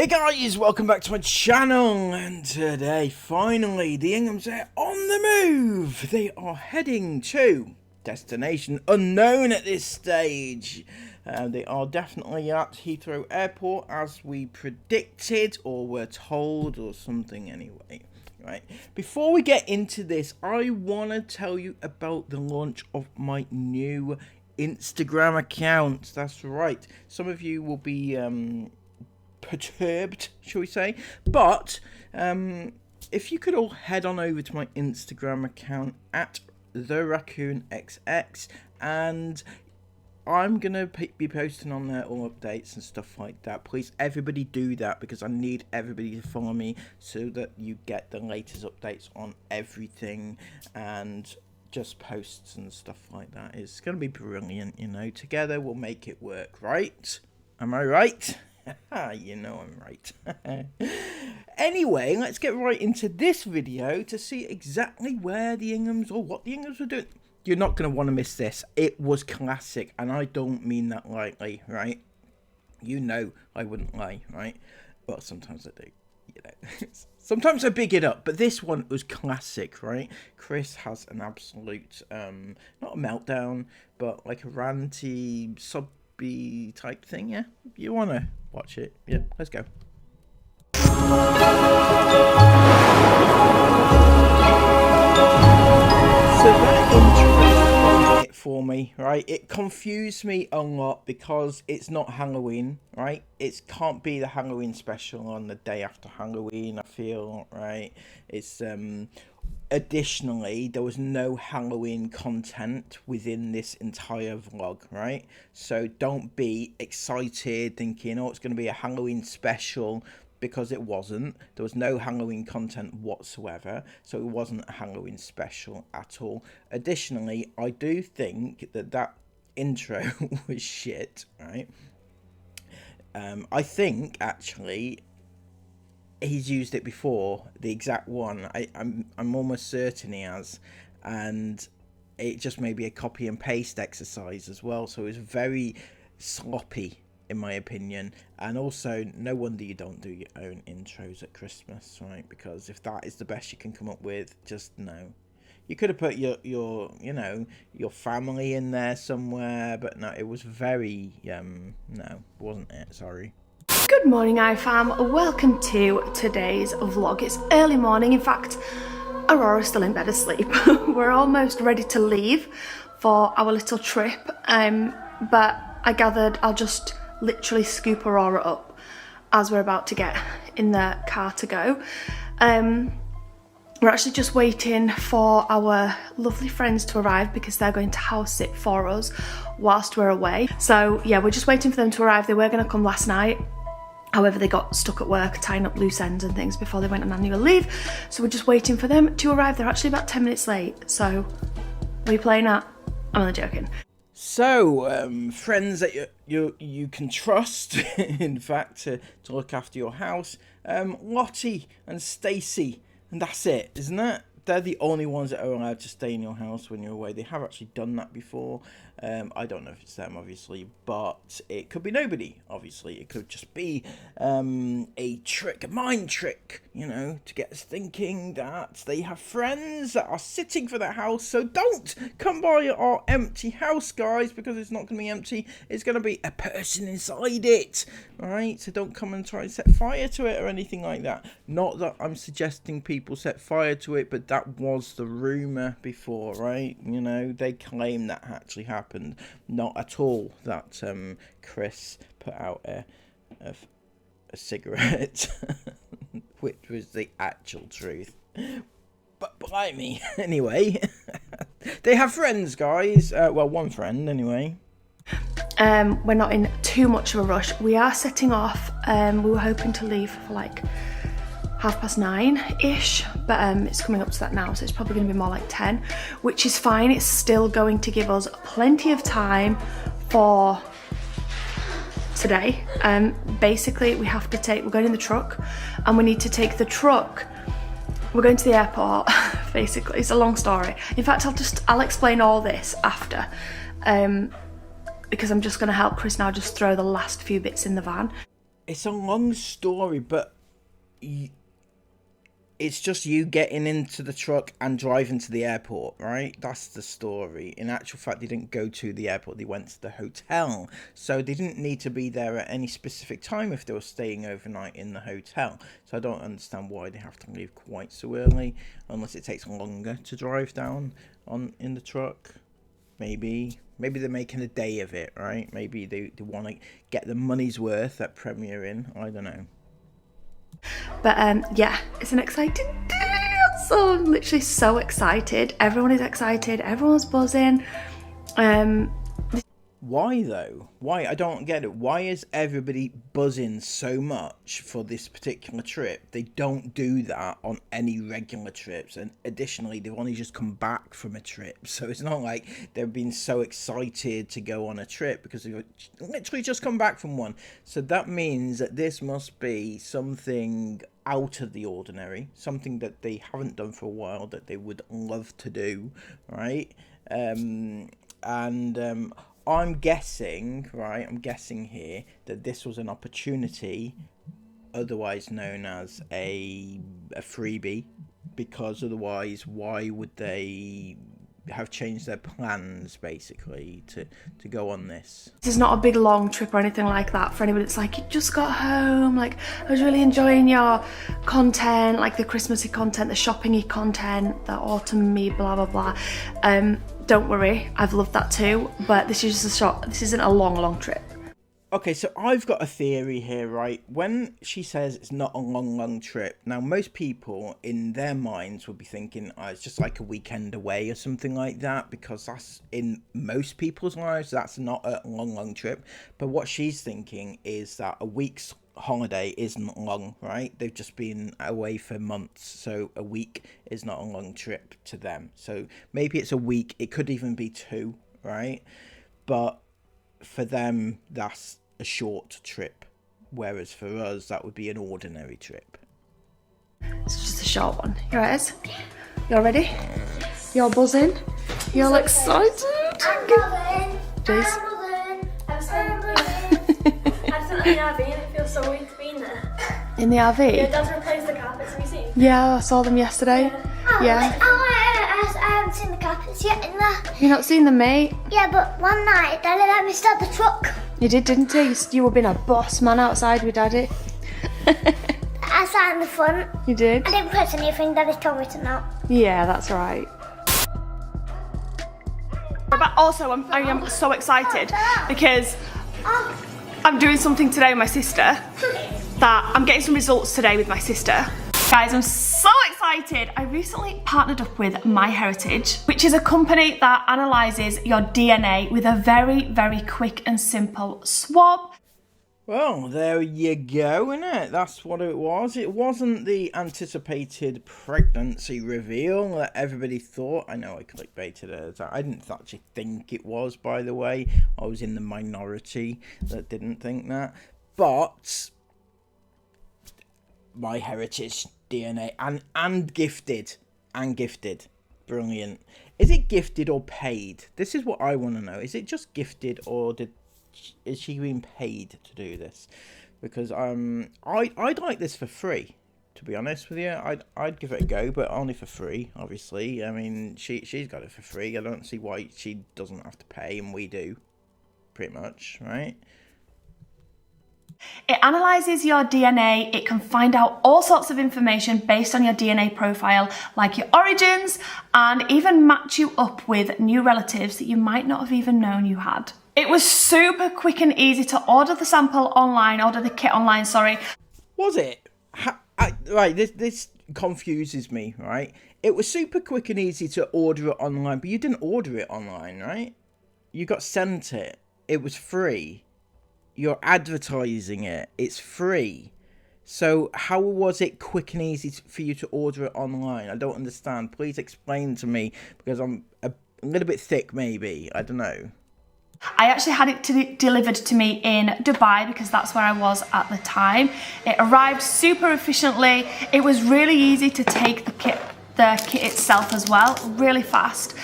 Hey guys, welcome back to my channel, and today, finally, the Inghams are on the move. They are heading to destination unknown at this stage. They are definitely at Heathrow Airport, as we predicted, or were told, or something anyway. Right. Before we get into this, I want to tell you about the launch of my new Instagram account. That's right. Some of you will be perturbed, shall we say, but if you could all head on over to my Instagram account at the Raccoon XX, and I'm gonna be posting on there all updates and stuff like that. Please, everybody do that, because I need everybody to follow me so that you get the latest updates on everything and just posts and stuff like that. It's gonna be brilliant, you know. Together we'll make it work, right? Am I right? You know I'm right. Anyway, let's get right into this video to see exactly where the Inghams, or what the Inghams were doing. You're not going to want to miss this. It was classic, and I don't mean that lightly, right? You know I wouldn't lie, right? Well, sometimes I do, you know. Sometimes I big it up, but this one was classic, right? Chris has an absolute, not a meltdown, but like a ranty, type thing. Yeah, you want to watch it? Yeah, let's go. So that intro it for me, right? It confused me a lot because it's not Halloween, right? It can't be the Halloween special on the day after Halloween, I feel, right? It's additionally, there was no Halloween content within this entire vlog, right? So don't be excited thinking, oh, it's going to be a Halloween special, because it wasn't. There was no Halloween content whatsoever, so it wasn't a Halloween special at all. Additionally, I do think that intro was shit, right? I think, actually, he's used it before, the exact one. I'm almost certain he has, and it just may be a copy and paste exercise as well. So it was very sloppy, in my opinion. And also, no wonder you don't do your own intros at Christmas, right? Because if that is the best you can come up with, just no. You could have put your you know, your family in there somewhere, but no, it was very no, wasn't it? Sorry. Good morning, iFam. Welcome to today's vlog. It's early morning. In fact, Aurora's still in bed asleep. We're almost ready to leave for our little trip, but I gathered I'll just literally scoop Aurora up as we're about to get in the car to go. We're actually just waiting for our lovely friends to arrive, because they're going to house sit for us whilst we're away. So yeah, we're just waiting for them to arrive. They were going to come last night. However, they got stuck at work tying up loose ends and things before they went on annual leave. So we're just waiting for them to arrive. They're actually about 10 minutes late. So, what are you playing at? I'm only joking. So, friends that you can trust, in fact, to look after your house. Lottie and Stacey, and that's it, isn't it? They're the only ones that are allowed to stay in your house when you're away. They have actually done that before. I don't know if it's them, obviously, but it could be nobody, obviously. It could just be a trick, a mind trick, you know, to get us thinking that they have friends that are sitting for their house. So don't come by our empty house, guys, because it's not going to be empty. It's going to be a person inside it, all right? So don't come and try and set fire to it or anything like that. Not that I'm suggesting people set fire to it, but that was the rumour before, right? You know, they claim that actually happened. Not at all that Chris put out a cigarette, which was the actual truth. But blimey, anyway, they have friends, guys. Well, one friend, anyway. We're not in too much of a rush. We are setting off. We were hoping to leave for like 9:30-ish, but it's coming up to that now, so it's probably going to be more like 10, which is fine. It's still going to give us plenty of time for today. Basically, we're going in the truck, and we need to take the truck. We're going to the airport. Basically, it's a long story. In fact, I'll explain all this after, because I'm just going to help Chris now just throw the last few bits in the van. It's a long story, but it's just you getting into the truck and driving to the airport, right? That's the story. In actual fact, they didn't go to the airport, they went to the hotel. So they didn't need to be there at any specific time if they were staying overnight in the hotel. So I don't understand why they have to leave quite so early, unless it takes longer to drive down in the truck. Maybe they're making a day of it, right? Maybe they want to get the money's worth at Premier Inn. I don't know. But yeah, it's an exciting day. So I'm literally so excited. Everyone is excited. Everyone's buzzing. Why though? Why? I don't get it. Why is everybody buzzing so much for this particular trip? They don't do that on any regular trips. And additionally, they've only just come back from a trip. So it's not like they've been so excited to go on a trip because they've literally just come back from one. So that means that this must be something out of the ordinary. Something that they haven't done for a while that they would love to do, right? I'm guessing, right, I'm guessing here that this was an opportunity, otherwise known as a freebie, because otherwise why would they have changed their plans, basically, to go on this? This is not a big long trip or anything like that for anybody. It's like, you just got home, like, I was really enjoying your content, like the Christmassy content, the shopping-y content, the autumn-y, blah, blah, blah. Don't worry, I've loved that too, but this is just this isn't a long trip. Okay, so I've got a theory here, right? When she says it's not a long trip, now most people in their minds will be thinking, oh, it's just like a weekend away or something like that, because that's, in most people's lives, that's not a long trip. But what she's thinking is that a week's holiday isn't long, right? They've just been away for months, so a week is not a long trip to them. So maybe it's a week, it could even be 2, right? But for them, that's a short trip, whereas for us, that would be an ordinary trip. It's just a short one. Here it is. You're ready? You're buzzing? You're so excited? I'm buzzing. Jace? I'm buzzing. I'm still in the RV and it feels so weird to be in there. In the RV? Yeah, Dad's replaced the carpets, have you seen? Yeah, I saw them yesterday. Yeah. I haven't seen the carpets yet in there. You not seen them, mate? Yeah, but one night Daddy let me start the truck. You did, didn't you? You were being a boss man outside with Daddy. I sat in the front. You did? I didn't press anything, Daddy told me to not. Yeah, that's right. But also, I am so excited because I'm doing something today with my sister that I'm getting some results today with my sister. Guys, I'm so excited. I recently partnered up with MyHeritage, which is a company that analyses your DNA with a very quick and simple swab. Well, there you go, innit? That's what it was. It wasn't the anticipated pregnancy reveal that everybody thought. I know I clickbaited it. I didn't actually think it was, by the way. I was in the minority that didn't think that. But MyHeritage DNA and gifted. Brilliant. Is it gifted or paid? This is what I want to know. Is it just gifted, or is she being paid to do this? Because I'd like this for free, to be honest with you. I'd give it a go, but only for free, obviously. I mean, she's got it for free. I don't see why she doesn't have to pay, and we do, pretty much, right? It analyses your DNA. It can find out all sorts of information based on your DNA profile, like your origins, and even match you up with new relatives that you might not have even known you had. It was super quick and easy to order the sample online, order the kit online, sorry. Was it? Right, this confuses me, right? It was super quick and easy to order it online, but you didn't order it online, right? You got sent it. It was free. You're advertising it. It's free. So how was it quick and easy for you to order it online? I don't understand. Please explain to me, because I'm a little bit thick, maybe. I don't know. I actually had it delivered to me in Dubai because that's where I was at the time. It arrived super efficiently. It was really easy to take the kit itself as well, really fast.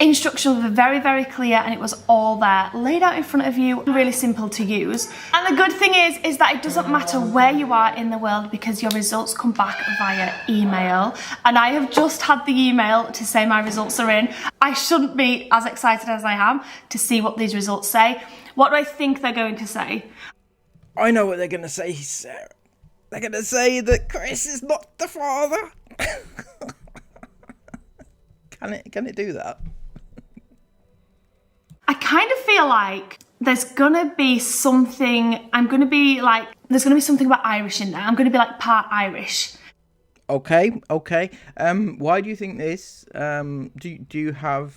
Instructions were very, very clear and it was all there, laid out in front of you, really simple to use. And the good thing is that it doesn't matter where you are in the world because your results come back via email. And I have just had the email to say my results are in. I shouldn't be as excited as I am to see what these results say. What do I think they're going to say? I know what they're going to say, Sarah. They're going to say that Chris is not the father. Can it do that? I kind of feel like there's gonna be something, there's gonna be something about Irish in there. I'm gonna be like part Irish. Okay. Why do you think this? Do you have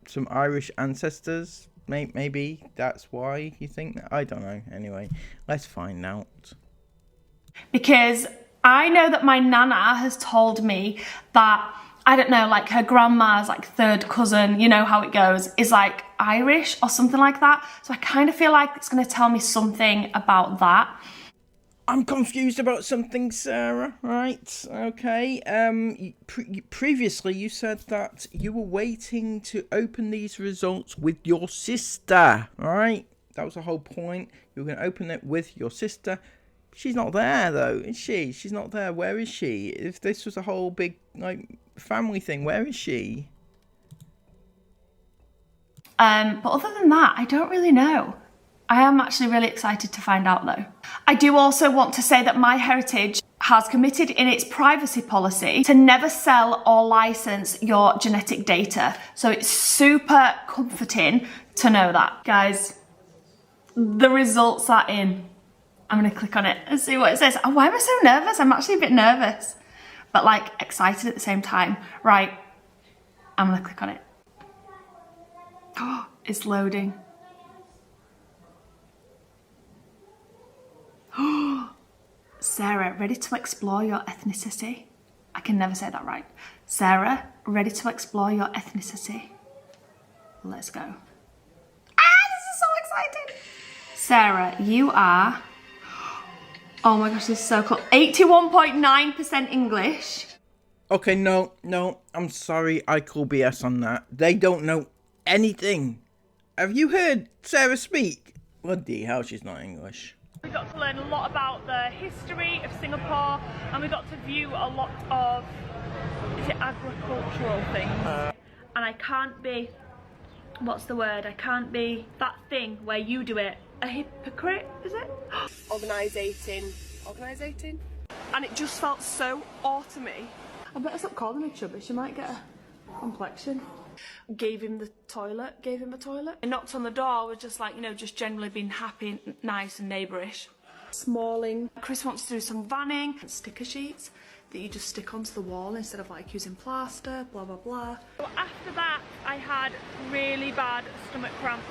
some Irish ancestors? Maybe that's why you think that? I don't know. Anyway, let's find out. Because I know that my nana has told me that, I don't know, like her grandma's like third cousin, you know how it goes, is like Irish or something like that. So I kind of feel like it's going to tell me something about that. I'm confused about something, Sarah, right? Okay. Previously you said that you were waiting to open these results with your sister, right? That was the whole point. You were going to open it with your sister. She's not there though, is she? She's not there. Where is she? If this was a whole big like family thing, where is she? But other than that, I don't really know. I am actually really excited to find out though. I do also want to say that MyHeritage has committed in its privacy policy to never sell or license your genetic data. So it's super comforting to know that. Guys, the results are in. I'm gonna click on it and see what it says. Oh, why am I so nervous? I'm actually a bit nervous, but like excited at the same time. Right, I'm gonna click on it. Oh, it's loading. Sarah, ready to explore your ethnicity? I can never say that right. Sarah, ready to explore your ethnicity? Let's go. Ah, this is so exciting. Sarah, you are... Oh my gosh, this is so cool. 81.9% English. Okay, no, I'm sorry, I call BS on that. They don't know anything. Have you heard Sarah speak? Bloody hell, she's not English. We got to learn a lot about the history of Singapore and we got to view a lot of, is it agricultural things? And I can't be, what's the word? I can't be that thing where you do it. A hypocrite, is it? Organisating. And it just felt so autumny. I better stop calling her chubby, she might get a complexion. Gave him a toilet. I knocked on the door, was just like, you know, just generally being happy, nice and neighbourish. Smalling. Chris wants to do some vanning, sticker sheets that you just stick onto the wall instead of like using plaster, blah blah blah. So after that I had really bad stomach cramps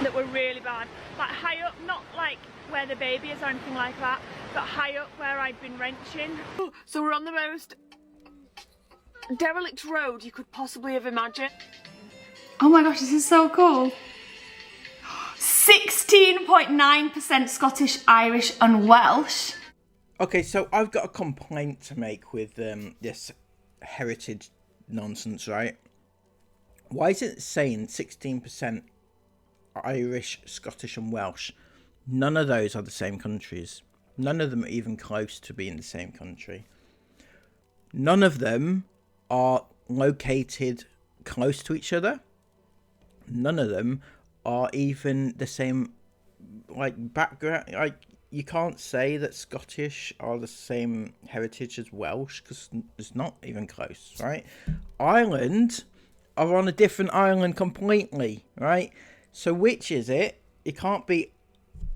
that were really bad, like high up, not like where the baby is or anything like that, but high up where I'd been wrenching. So we're on the most derelict road you could possibly have imagined. Oh my gosh, this is so cool. 16.9% Scottish, Irish and Welsh. Okay, so I've got a complaint to make with this heritage nonsense, right? Why is it saying 16% Irish, Scottish and Welsh? None of those are the same countries. None of them are even close to being the same country. None of them are located close to each other. None of them are even the same like background. Like, you can't say that Scottish are the same heritage as Welsh because it's not even close, right? Ireland are on a different island completely, right? So which is it? It can't be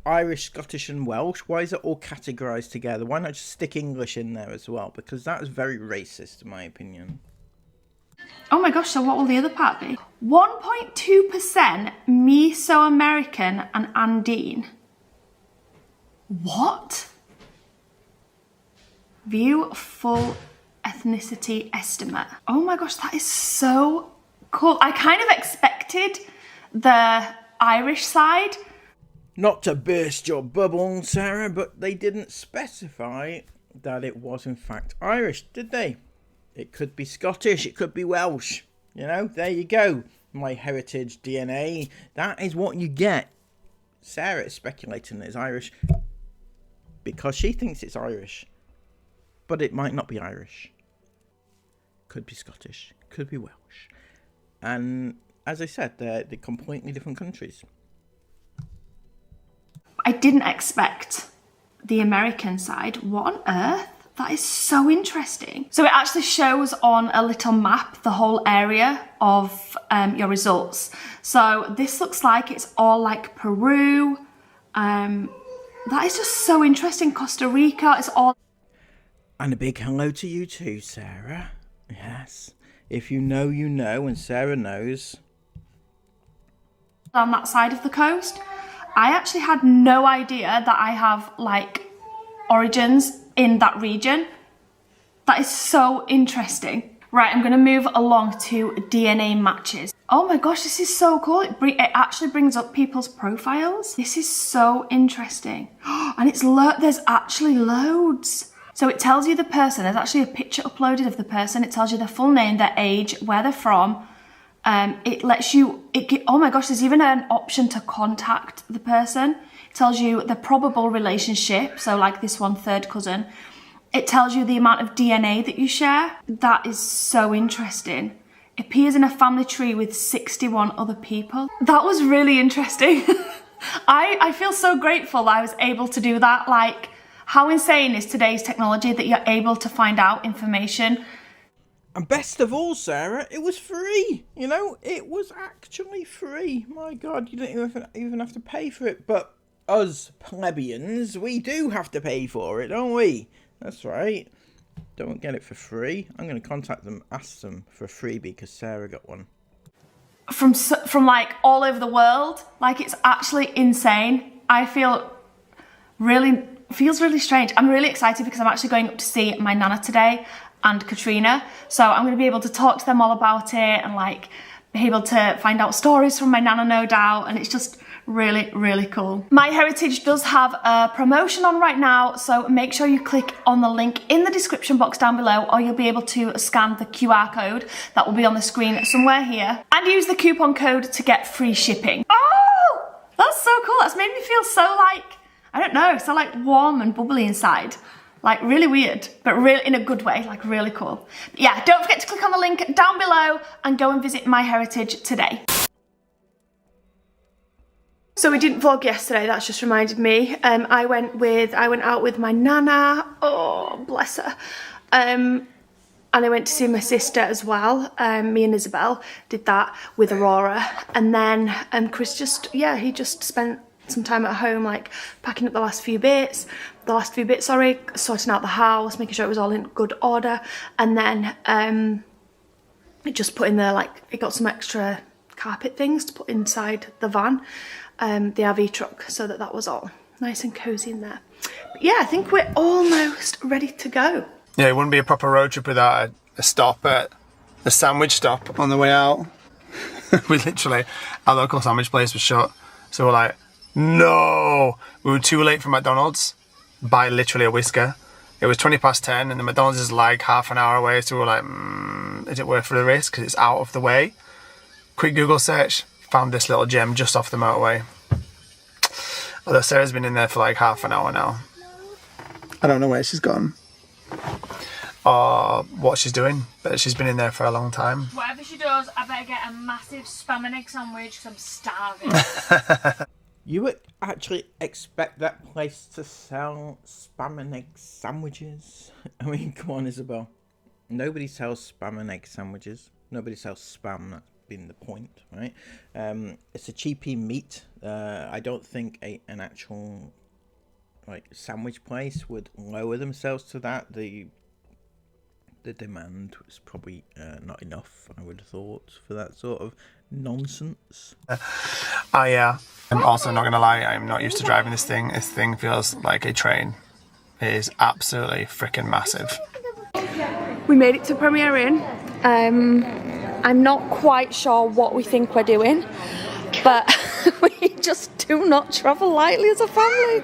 Irish, Scottish and Welsh. Why is it all categorised together? Why not just stick English in there as well? Because that is very racist in my opinion. Oh my gosh, so what will the other part be? 1.2% Mesoamerican and Andine. What? View full ethnicity estimate. Oh my gosh, that is so cool. I kind of expected the Irish side. Not to burst your bubble, Sarah, but they didn't specify that it was in fact Irish, did they? It could be Scottish, it could be Welsh. You know, there you go. My heritage DNA. That is what you get. Sarah is speculating that it's Irish because she thinks it's Irish. But it might not be Irish. Could be Scottish. Could be Welsh. And as I said, they're completely different countries. I didn't expect the American side. What on earth? That is so interesting. So it actually shows on a little map the whole area of your results. So this looks like it's all like Peru. That is just so interesting. Costa Rica, it's all... And a big hello to you too, Sarah. Yes. If you know, you know, and Sarah knows. On that side of the coast. I actually had no idea that I have like origins in that region. That is so interesting. Right, I'm going to move along to DNA matches. Oh my gosh, this is so cool. It actually brings up people's profiles. This is so interesting. And there's actually loads. So it tells you the person. There's actually a picture uploaded of the person. It tells you their full name, their age, where they're from. It lets you, oh my gosh, there's even an option to contact the person. It tells you the probable relationship, so like this one, third cousin. It tells you the amount of DNA that you share. That is so interesting. It appears in a family tree with 61 other people. That was really interesting. I feel so grateful that I was able to do that. Like, how insane is today's technology that you're able to find out information? And best of all, Sarah, it was free. You know, it was actually free. My God, you didn't even have to pay for it. But us plebeians, we do have to pay for it, don't we? That's right. Don't get it for free. I'm going to contact them, ask them for a freebie because Sarah got one. From like all over the world. Like, it's actually insane. I feels really strange. I'm really excited because I'm actually going up to see my Nana today and Katrina. So I'm going to be able to talk to them all about it and like be able to find out stories from my Nana, no doubt. And it's just really, really cool. My Heritage does have a promotion on right now, so make sure you click on the link in the description box down below, or you'll be able to scan the QR code that will be on the screen somewhere here and use the coupon code to get free shipping. Oh, that's so cool. That's made me feel so like, I don't know, so like warm and bubbly inside. Like really weird, but really in a good way, like really cool. But yeah, don't forget to click on the link down below and go and visit My Heritage today. So we didn't vlog yesterday, that's just reminded me. I went out with my Nana, oh bless her. And I went to see my sister as well. Me and Isabel did that with Aurora. And then Chris he just spent some time at home, like packing up the last few bits, sorting out the house, making sure it was all in good order. And then just put in there, like, it got some extra carpet things to put inside the van, the RV truck, so that was all nice and cozy in there. But yeah, I think we're almost ready to go. Yeah, it wouldn't be a proper road trip without a stop at the sandwich stop on the way out. We literally, our local sandwich place was shut, so we're like, no, we were too late for McDonald's by literally a whisker. It was 10:20 and the McDonald's is like half an hour away, so we were like, is it worth the risk because it's out of the way? Quick Google search, found this little gem just off the motorway. Although Sarah's been in there for like half an hour now. I don't know where she's gone or what she's doing, but she's been in there for a long time. Whatever she does, I better get a massive spam and egg sandwich because I'm starving. You would actually expect that place to sell spam and egg sandwiches? I mean, come on, Isabel. Nobody sells spam and egg sandwiches. Nobody sells spam, that's been the point, right? It's a cheapy meat. I don't think an actual like sandwich place would lower themselves to that. The demand was probably not enough, I would have thought, for that sort of nonsense. Yeah. I'm also not going to lie, I'm not used to driving this thing. This thing feels like a train. It is absolutely freaking massive. We made it to Premier Inn. I'm not quite sure what we think we're doing, but we just do not travel lightly as a family.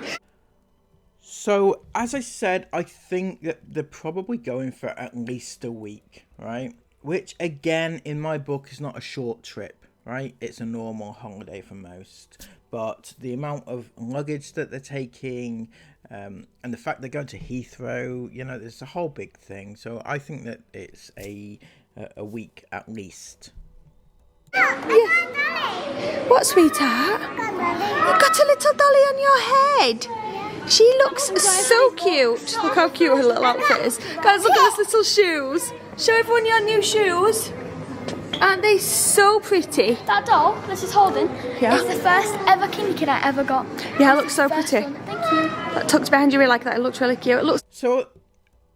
So, as I said, I think that they're probably going for at least a week, right? which again in my book is not a short trip, right? It's a normal holiday for most, but the amount of luggage that they're taking, and the fact they're going to Heathrow, you know, there's a whole big thing. So I think that it's a week at least. What, sweetheart? You've got a little dolly on your head. She looks so cute. Look how cute her little outfit is. Guys, look at those little shoes. Show everyone your new shoes. Aren't they so pretty? That doll that she's holding Yeah. is the first ever kindy kid I ever got. Yeah, it looks so First pretty. one. Thank you. That tucked behind you really like that. It looks really cute. It looks. So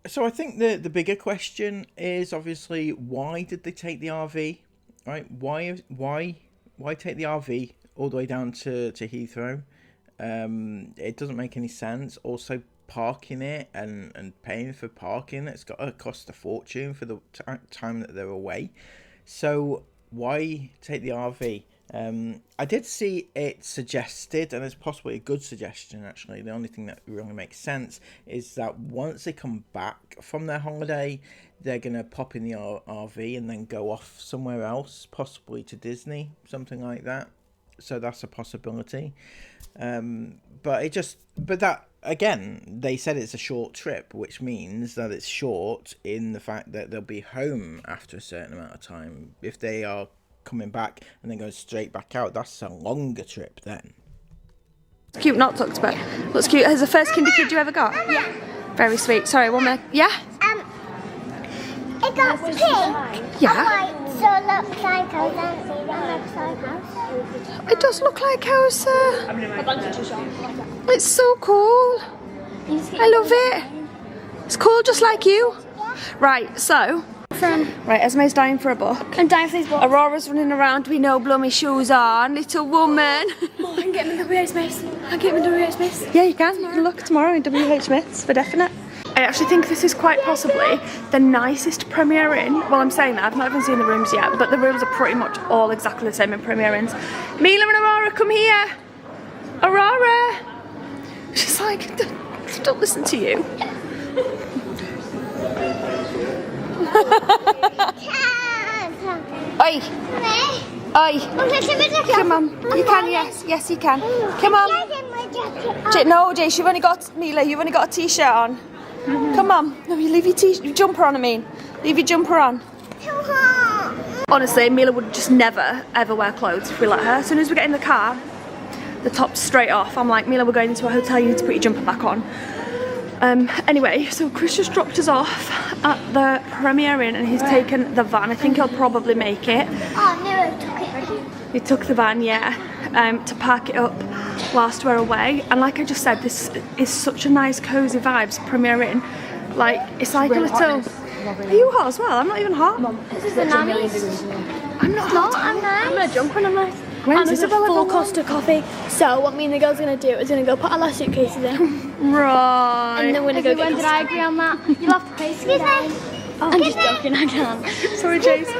I think the bigger question is obviously, why did they take the RV? Right? Why take the RV all the way down to Heathrow? It doesn't make any sense. Also, parking it and paying for parking, it's got to cost a fortune for the time that they're away. So why take the RV? I did see it suggested, and it's possibly a good suggestion actually. The only thing that really makes sense is that once they come back from their holiday, they're going to pop in the RV and then go off somewhere else, possibly to Disney, something like that. So that's a possibility. But that, again, they said it's a short trip, which means that it's short in the fact that they'll be home after a certain amount of time. If they are coming back and then going straight back out, that's a longer trip then. Cute, not tucked, but looks cute. Has the first kindy kid you ever got? Yeah. Very sweet. Sorry, 1 minute. Yeah? It got pink Yeah. and white, so it looks like Elsa. It looks like Elsa. It does look like Elsa. It's so cool. I love it. It's cool, just like you. Right, so. Right, Esme's dying for a book. I'm dying for these books. Aurora's running around with no blummy shoes on. Little woman. Oh, I can get them in WH Smiths. I can get them in WH Smiths. Yeah, you can. You can look tomorrow in WH Smiths for definite. I actually think this is quite possibly the nicest Premier Inn. Well, I'm saying that, I've not even seen the rooms yet, but the rooms are pretty much all exactly the same in Premier Inns. Mila and Aurora, come here. Aurora. She's like, don't listen to you. Oi. Oi. Come on. You can, yes. Yes, you can. Come on. No, Jace, you've only got, Mila, you've only got a t-shirt on. Come on. No, you leave your jumper on, I mean. Leave your jumper on. Honestly, Mila would just never, ever wear clothes if we let her. As soon as we get in the car, the top's straight off. I'm like, Mila, we're going into a hotel, you need to put your jumper back on. Anyway, so Chris just dropped us off at the Premier Inn and he's taken the van. I think he'll probably make it. Oh no, I took it already. He took the van, yeah, to park it up whilst we're away. And like I just said, this is such a nice cosy vibes, Premier Inn. Like, it's like really a little... Are you hot as well? I'm not even hot. This is the nannies. I'm not hot. I'm nice. I'm gonna jump when I'm nice. When's and there's a Isabella full going? Costa coffee. So what me and the girl's gonna do is gonna go put our last suitcases in. Right. And then we're gonna go get did I agree on that? You'll have to pay for it. I'm just joking, I can't. Sorry, Jace.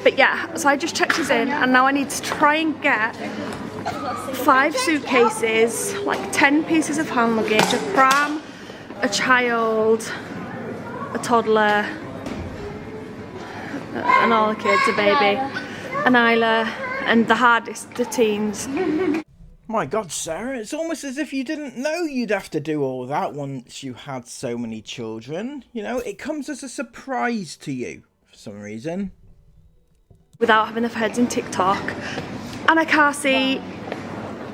But yeah, so I just checked us in and now I need to try and get 5 suitcases, like 10 pieces of hand luggage, a pram, a child, a toddler, and all the kids, a baby, an Isla, and the hardest, the teens. My God, Sarah, it's almost as if you didn't know you'd have to do all that once you had so many children. You know, it comes as a surprise to you for some reason. Without having enough heads in TikTok. And a car seat.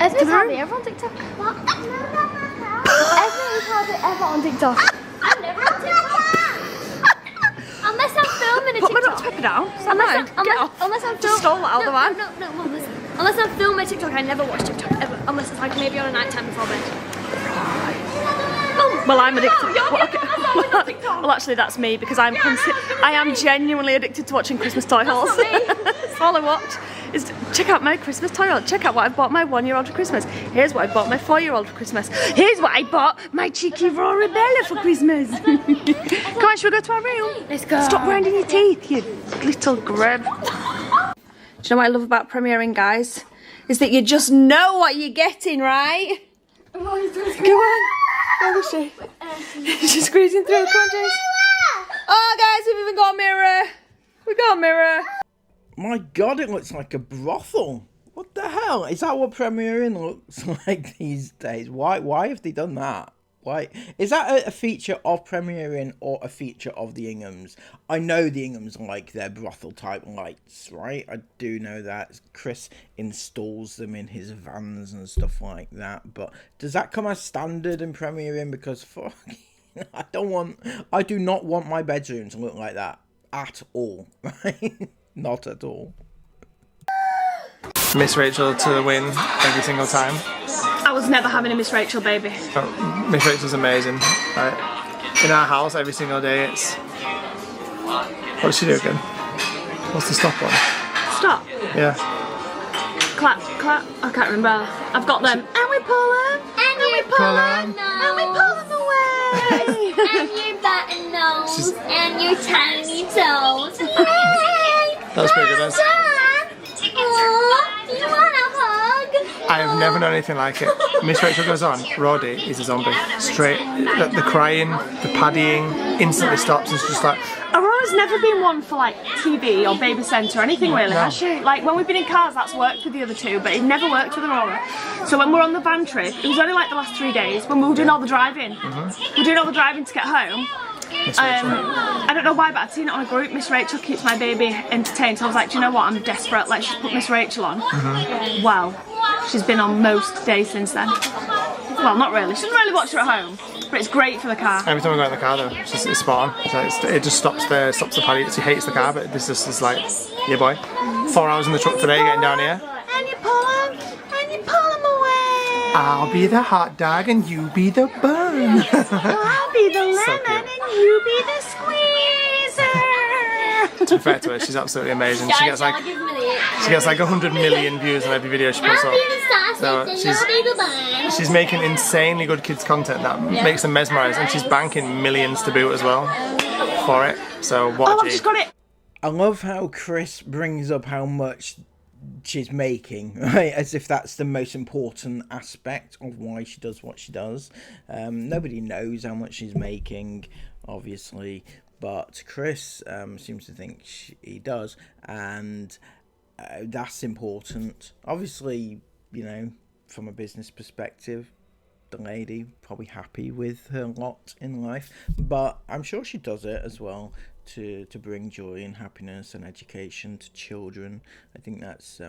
Esme's hardly ever on TikTok. What? Esme's hardly ever on TikTok. I'm never on TikTok. Unless I'm filming a Put my TikTok. Dr. Pepper down. Is that mine? Get off. Unless I'm Just stole that out of the van. No, Mum, listen. Unless I'm filming TikTok, I never watch TikTok ever. Unless it's like maybe on a night time before bed. Well, I'm addicted. Well, actually, that's me because I am genuinely addicted to watching Christmas toy hauls. That's all I watch. Is check out my Christmas toy haul. Check out what I bought my 1-year-old for Christmas. Here's what I bought my 4-year-old for Christmas. Here's what I bought my cheeky Aurora Bella for Christmas. Come on, should we go to our room? Let's go. Stop grinding your teeth, you little grub. Do you know what I love about Premier Inn, guys? Is that you just know what you're getting, right? Come on. Where is she? She's squeezing through. Come on, Jace. Oh, guys, we've even got a mirror. We got a mirror. My God, it looks like a brothel. What the hell? Is that what Premier Inn looks like these days? Why have they done that? Why is that a feature of Premier Inn or a feature of the Inghams? I know the Inghams like their brothel type lights, right? I do know that. Chris installs them in his vans and stuff like that. But does that come as standard in Premier Inn? Because I do not want my bedroom to look like that at all, right? Not at all. Miss Rachel to win every single time. I was never having a Miss Rachel baby. Oh, Miss Rachel's amazing. Right. In our house, every single day, it's... What's she do again? What's the stop one? Stop. Yeah. Clap, clap. I can't remember. I've got them. And we pull them. And you pull them. And we pull them away. And your button nose. And your tiny toes. That was pretty good, guys. Do you want a hug? I have never known anything like it. Miss Rachel goes on, Roddy is a zombie. Straight, the crying, the paddying, instantly stops and it's just like... Aurora's never been one for like TV or baby centre or anything really, has she? Like when we've been in cars, that's worked with the other two, but it never worked with Aurora. So when we're on the van trip, it was only like the last 3 days when we were doing all the driving. We were doing all the driving to get home. I don't know why, but I'd seen it on a group. Miss Rachel keeps my baby entertained, so I was like, do you know what? I'm desperate. Let's just put Miss Rachel on. Well, she's been on most days since then. Well, not really. She doesn't really watch her at home, but it's great for the car. Every time we go in the car though, it's spot on. It just stops the paddy. She hates the car, but this is like, yeah boy. 4 hours in the truck today getting down here. And you pull them away. I'll be the hot dog and you be the bun. I'll be the lemon and you be the squeezer. To be fair to her, she's absolutely amazing. She gets like 100 million views on every video she puts up. So she's making insanely good kids content that makes them mesmerised, and she's banking millions to boot as well for it. So what a G. I've just got it. I love how Chris brings up how much she's making, right? As if that's the most important aspect of why she does what she does. Nobody knows how much she's making, obviously, but Chris seems to think he does, and that's important. Obviously, you know, from a business perspective, the lady probably happy with her lot in life, but I'm sure she does it as well to bring joy and happiness and education to children. I think that's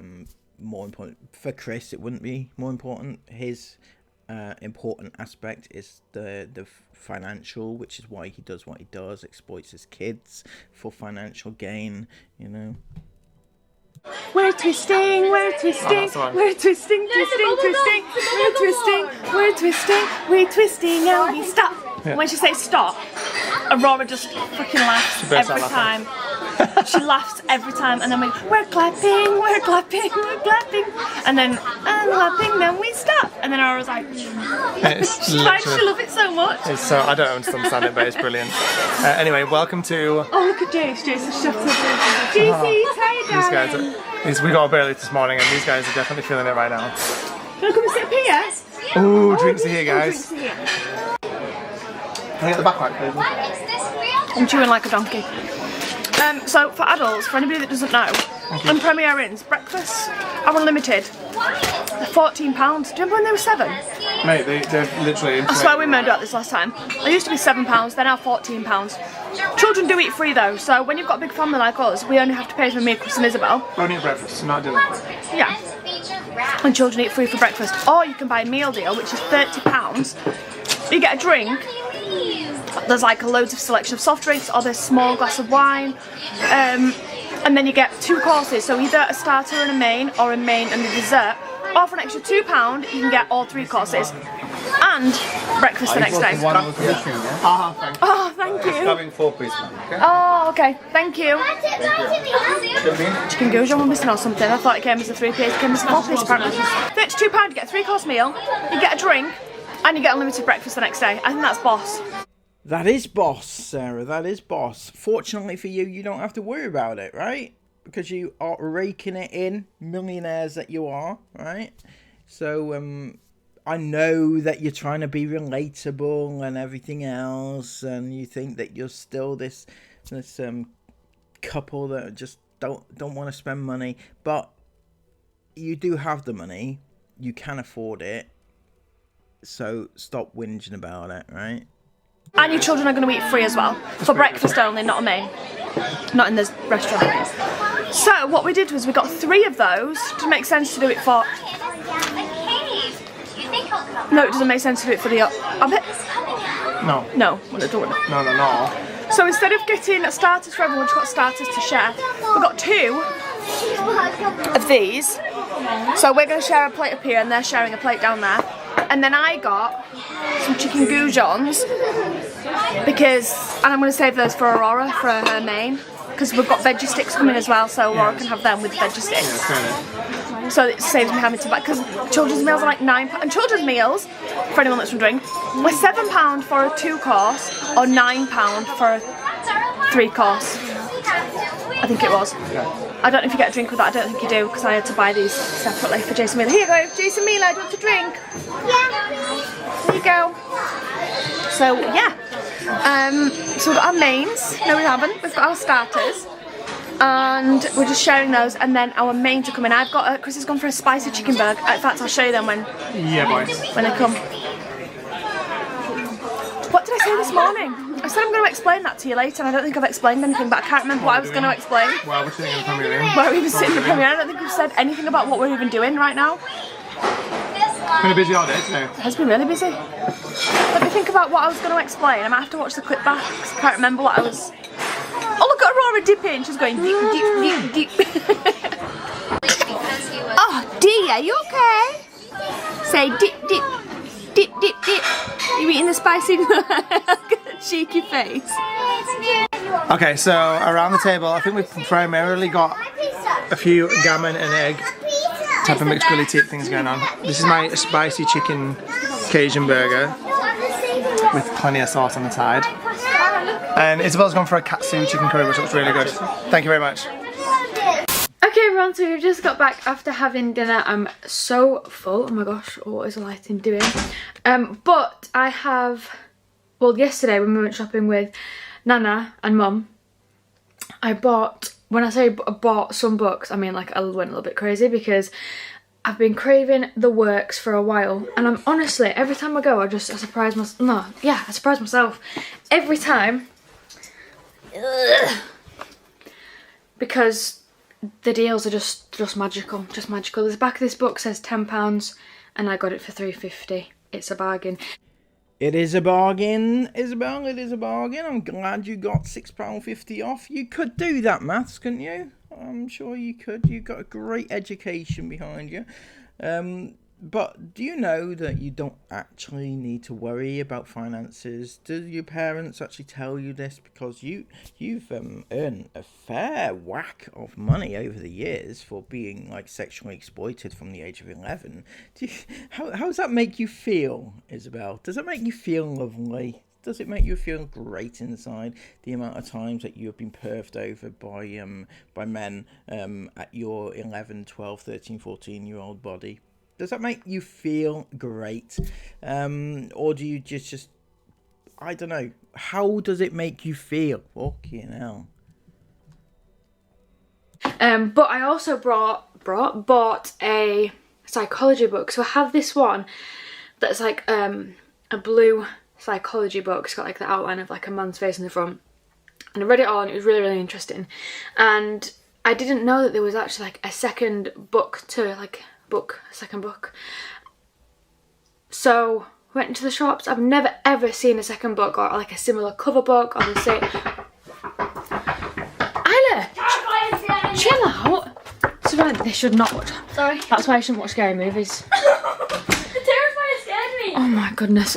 more important for Chris. It wouldn't be more important. His important aspect is the financial, which is why he does what he does, exploits his kids for financial gain, you know. We're twisting, we're twisting, we're twisting, twisting, we're twisting, we're twisting, we're twisting, and we stop. Yeah. When she says stop, Aurora just freaking laughs every time. She laughs every time, and then we're clapping, we're clapping, we're clapping, and then I'm clapping, then we stop, and then Aurora's like, why does she love it so much? It's so, I don't understand it, but it's brilliant. Anyway, welcome to... Oh, look at Jace. Jace is shut up. JC, these guys we got up early this morning, and these guys are definitely feeling it right now. Can I come and sit up here? Ooh, drinks are here, guys. Drinks are here. Can I get the backpack, please? I'm chewing like a donkey. So for adults, for anybody that doesn't know, on Premier Inns, breakfasts are unlimited. They're £14. Do you remember when they were £7? Mate, they're literally... I swear we moaned about this last time. They used to be £7, they're now £14. Children do eat free though, so when you've got a big family like us, we only have to pay for me, Chris and Isabel. Only at breakfast, not dinner. Yeah. And children eat free for breakfast. Or you can buy a meal deal, which is £30. You get a drink. There's like loads of selection of soft drinks or this small glass of wine, and then you get 2 courses, so either a starter and a main, or a main and a dessert, or for an extra £2 you can get all 3 courses and breakfast the next day. Oh, thank you. Having 4 piece, okay? Oh, okay, thank you. Chicken goujon, we're missing or something. I thought it came as a 3-piece, it came as a 4-piece apparently. £32, you get a 3-course meal, you get a drink, and you get unlimited breakfast the next day. I think that's boss. That is boss, Sarah. That is boss. Fortunately for you, you don't have to worry about it, right? Because you are raking it in, millionaires that you are, right? So, I know that you're trying to be relatable and everything else, and you think that you're still this couple that just don't want to spend money, but you do have the money, you can afford it, so stop whinging about it, right? And your children are going to eat free as well, for breakfast only, not a main, not in the restaurant. So what we did was we got 3 of those. To make sense to do it for. No, it doesn't make sense to do it for the. No. No, we're not doing it. No. So instead of getting starters for everyone, we've got starters to share. We've got 2 of these. So we're going to share a plate up here and they're sharing a plate down there. And then I got some chicken goujons because, and I'm going to save those for Aurora for her main, because we've got veggie sticks coming as well, so Aurora can have them with veggie sticks. So it saves me having to buy, because children's meals are like £9, and children's meals, for anyone that's wondering, were £7 for a 2-course or £9 for a 3-course. I think it was. I don't know if you get a drink with that, I don't think you do, because I had to buy these separately for Jason Miller. Here you go, Jason Miller, do you want a drink? Yeah. There you go. So, yeah. So we've got our mains. No, we haven't. We've got our starters. And we're just sharing those, and then our mains are coming. I've got, Chris has gone for a spicy chicken burger. In fact, I'll show you them when they come. What did I say this morning? I said I'm going to explain that to you later, and I don't think I've explained anything, but I can't remember what I was going to explain. Well, we're sitting in the premiere. Where we were sitting in the premiere. I don't think we've said anything about what we're even doing right now. It's been a busy all day today. It has been really busy. Let me think about what I was going to explain. I might have to watch the clip back, because I can't remember what I was... Oh, look at Aurora dipping. She's going deep, deep, deep, deep. Oh, dear, are you okay? Say dip, dip, dip, dip, dip. You eating the spicy? Look at that cheeky face. Okay, so around the table, I think we've primarily got a few gammon and egg type of mixed grilly tip things going on. This is my spicy chicken Cajun burger with plenty of sauce on the side. And Isabel's gone for a katsu chicken curry, which looks really good. Thank you very much. Okay everyone, so we've just got back after having dinner. I'm so full. Oh my gosh, what is the lighting doing? But I have, well, yesterday when we went shopping with Nana and Mum, I bought, when I say I bought some books, I mean like I went a little bit crazy because I've been craving the works for a while, and I'm honestly, every time I go I surprise myself. No, yeah, I surprise myself every time. Because the deals are just magical, just magical. The back of this book says £10 and I got it for £3.50. It's a bargain. It is a bargain, Isabel, it is a bargain. I'm glad you got £6.50 off. You could do that maths, couldn't you? I'm sure you could. You've got a great education behind you. But do you know that you don't actually need to worry about finances? Do your parents actually tell you this? Because you've earned a fair whack of money over the years for being like sexually exploited from the age of 11. How does that make you feel, Isabel? Does it make you feel lovely? Does it make you feel great inside, the amount of times that you have been perfed over by men at your 11, 12, 13, 14-year-old body? Does that make you feel great? Or do you just I don't know. How does it make you feel? Fucking hell. But I also bought a psychology book. So I have this one that's like a blue psychology book. It's got like the outline of like a man's face in the front. And I read it all and it was really, really interesting. And I didn't know that there was actually like a second book to like... second book. So went into the shops. I've never ever seen a second book or like a similar cover book or the same. Isla, chill out. It's right, they should not watch. Sorry. That's why I shouldn't watch scary movies. The Terrifier scared me. Oh my goodness.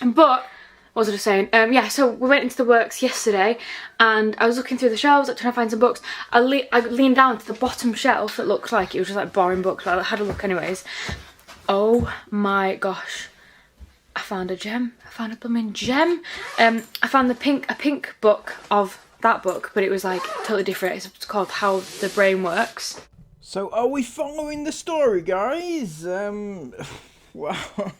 But what was I just saying? Yeah, so we went into the works yesterday and I was looking through the shelves, like trying to find some books. I leaned down to the bottom shelf. It looked like it was just like boring books, but I had a look anyways. Oh my gosh. I found a gem. I found a blooming gem. I found a pink book of that book, but it was like totally different. It's called How the Brain Works. So are we following the story, guys? Well,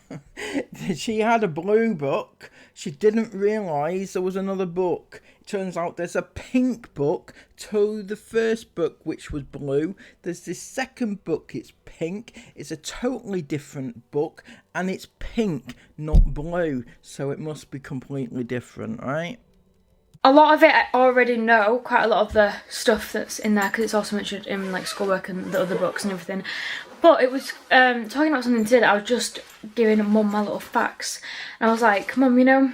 she had a blue book. She didn't realise there was another book. It turns out there's a pink book to the first book, which was blue. There's this second book, it's pink. It's a totally different book, and it's pink, not blue. So it must be completely different, right? A lot of it I already know, quite a lot of the stuff that's in there, because it's also mentioned in like schoolwork and the other books and everything. But it was talking about something today that I was just giving Mum my little facts. And I was like, Mum, you know,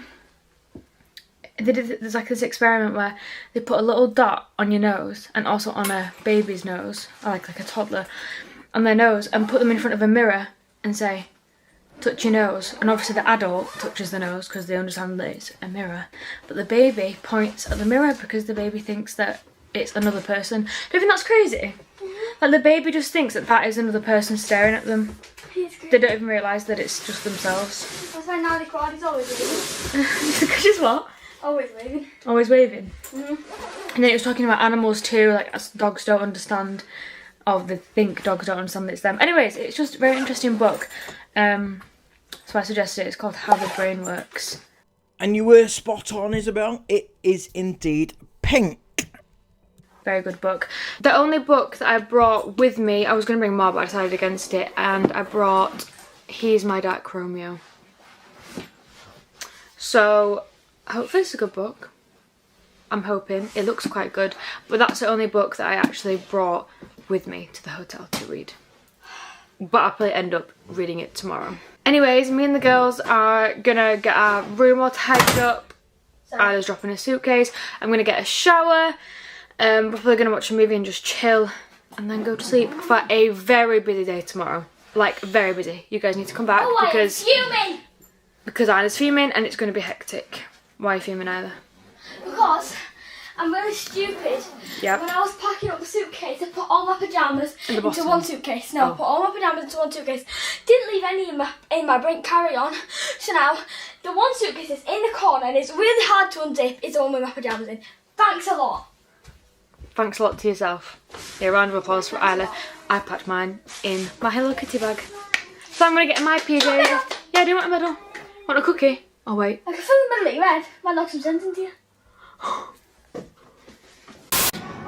there's like this experiment where they put a little dot on your nose and also on a baby's nose, or like a toddler, on their nose, and put them in front of a mirror and say, touch your nose. And obviously the adult touches the nose because they understand that it's a mirror. But the baby points at the mirror because the baby thinks that it's another person. Do you think that's crazy? Like the baby just thinks that that is another person staring at them. They don't even realise that it's just themselves. That's why now the crowd is always waving. Because what? Always waving. Always waving. And then it was talking about animals too, like as dogs don't understand, or they think dogs don't understand that it's them. Anyways, it's just a very interesting book. So I suggested it. It's called How the Brain Works. And you were spot on, Isabel. It is indeed pink. Very good book. The only book that I brought with me, I was going to bring more, but I decided against it, and I brought He's My Dark Romeo. So hopefully it's a good book. I'm hoping. It looks quite good, but that's the only book that I actually brought with me to the hotel to read. But I'll probably end up reading it tomorrow. Anyways, me and the girls are gonna get our room all tidied up. Isla's dropping a suitcase. I'm gonna get a shower. We're probably gonna watch a movie and just chill and then go to sleep for a very busy day tomorrow. Like, very busy. You guys need to come back because Isla's fuming and it's gonna be hectic. Why are you fuming, Isla? Because I'm really stupid. Yep. When I was packing up the suitcase, I put all my pyjamas In the into bottom. one suitcase. No, I put all my pyjamas into one suitcase. Didn't leave any in my brain carry-on. So now, the one suitcase is in the corner and it's really hard to unzip. It's the one with my pyjamas in. Thanks a lot. Thanks a lot to yourself. A round of applause for Isla. I packed mine in my Hello Kitty bag. So I'm gonna get my PJs. Yeah, do you want a medal? Want a cookie? Oh wait. I can feel the middle of your head. Might knock some sense into you.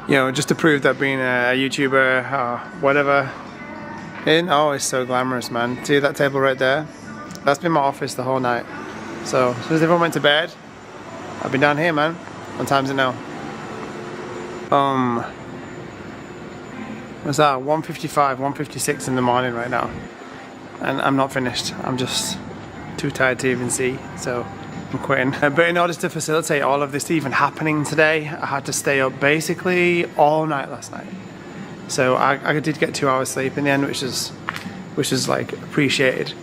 You know, just to prove that being a YouTuber or whatever it's so glamorous, man. See that table right there? That's been my office the whole night. So as soon as everyone went to bed, I've been down here, man. What time is it now? What's that? 1:55, 1:56 in the morning right now. And I'm not finished. I'm just too tired to even see, so I'm quitting. But in order to facilitate all of this even happening today, I had to stay up basically all night last night. So I did get 2 hours sleep in the end, which is like appreciated.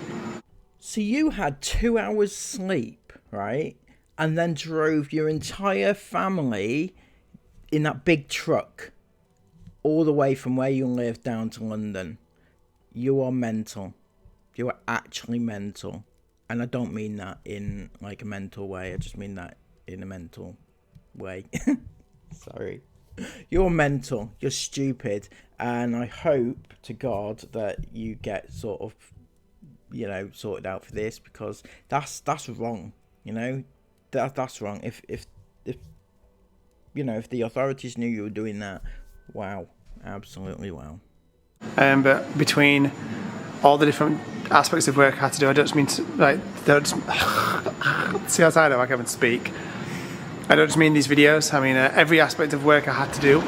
So you had 2 hours sleep, right? And then drove your entire family in that big truck all the way from where you live down to London. You are mental. You are actually mental. And I don't mean that in like a mental way. I just mean that in a mental way. Sorry. You're mental. You're stupid. And I hope to God that you get sort of, you know, sorted out for this, because that's wrong. You know, that's wrong. If you know, if the authorities knew you were doing that, wow, absolutely wow. But between all the different aspects of work I had to do, I don't just mean to, like, see how tired I can't speak. I don't just mean these videos. I mean every aspect of work I had to do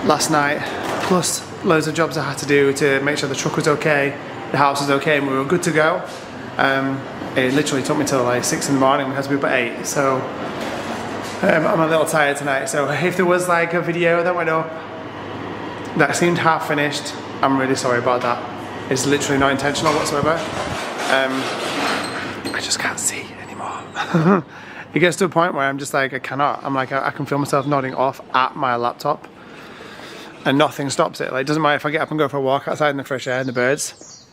last night, plus loads of jobs I had to do to make sure the truck was okay, the house was okay, and we were good to go. It literally took me till like 6 in the morning. We had to be up at 8, so I'm a little tired tonight. So if there was like a video that went up that seemed half finished, I'm really sorry about that. It's literally not intentional whatsoever. I just can't see anymore. It gets to a point where I'm just like, I can feel myself nodding off at my laptop and nothing stops it. Like, it doesn't matter if I get up and go for a walk outside in the fresh air and the birds.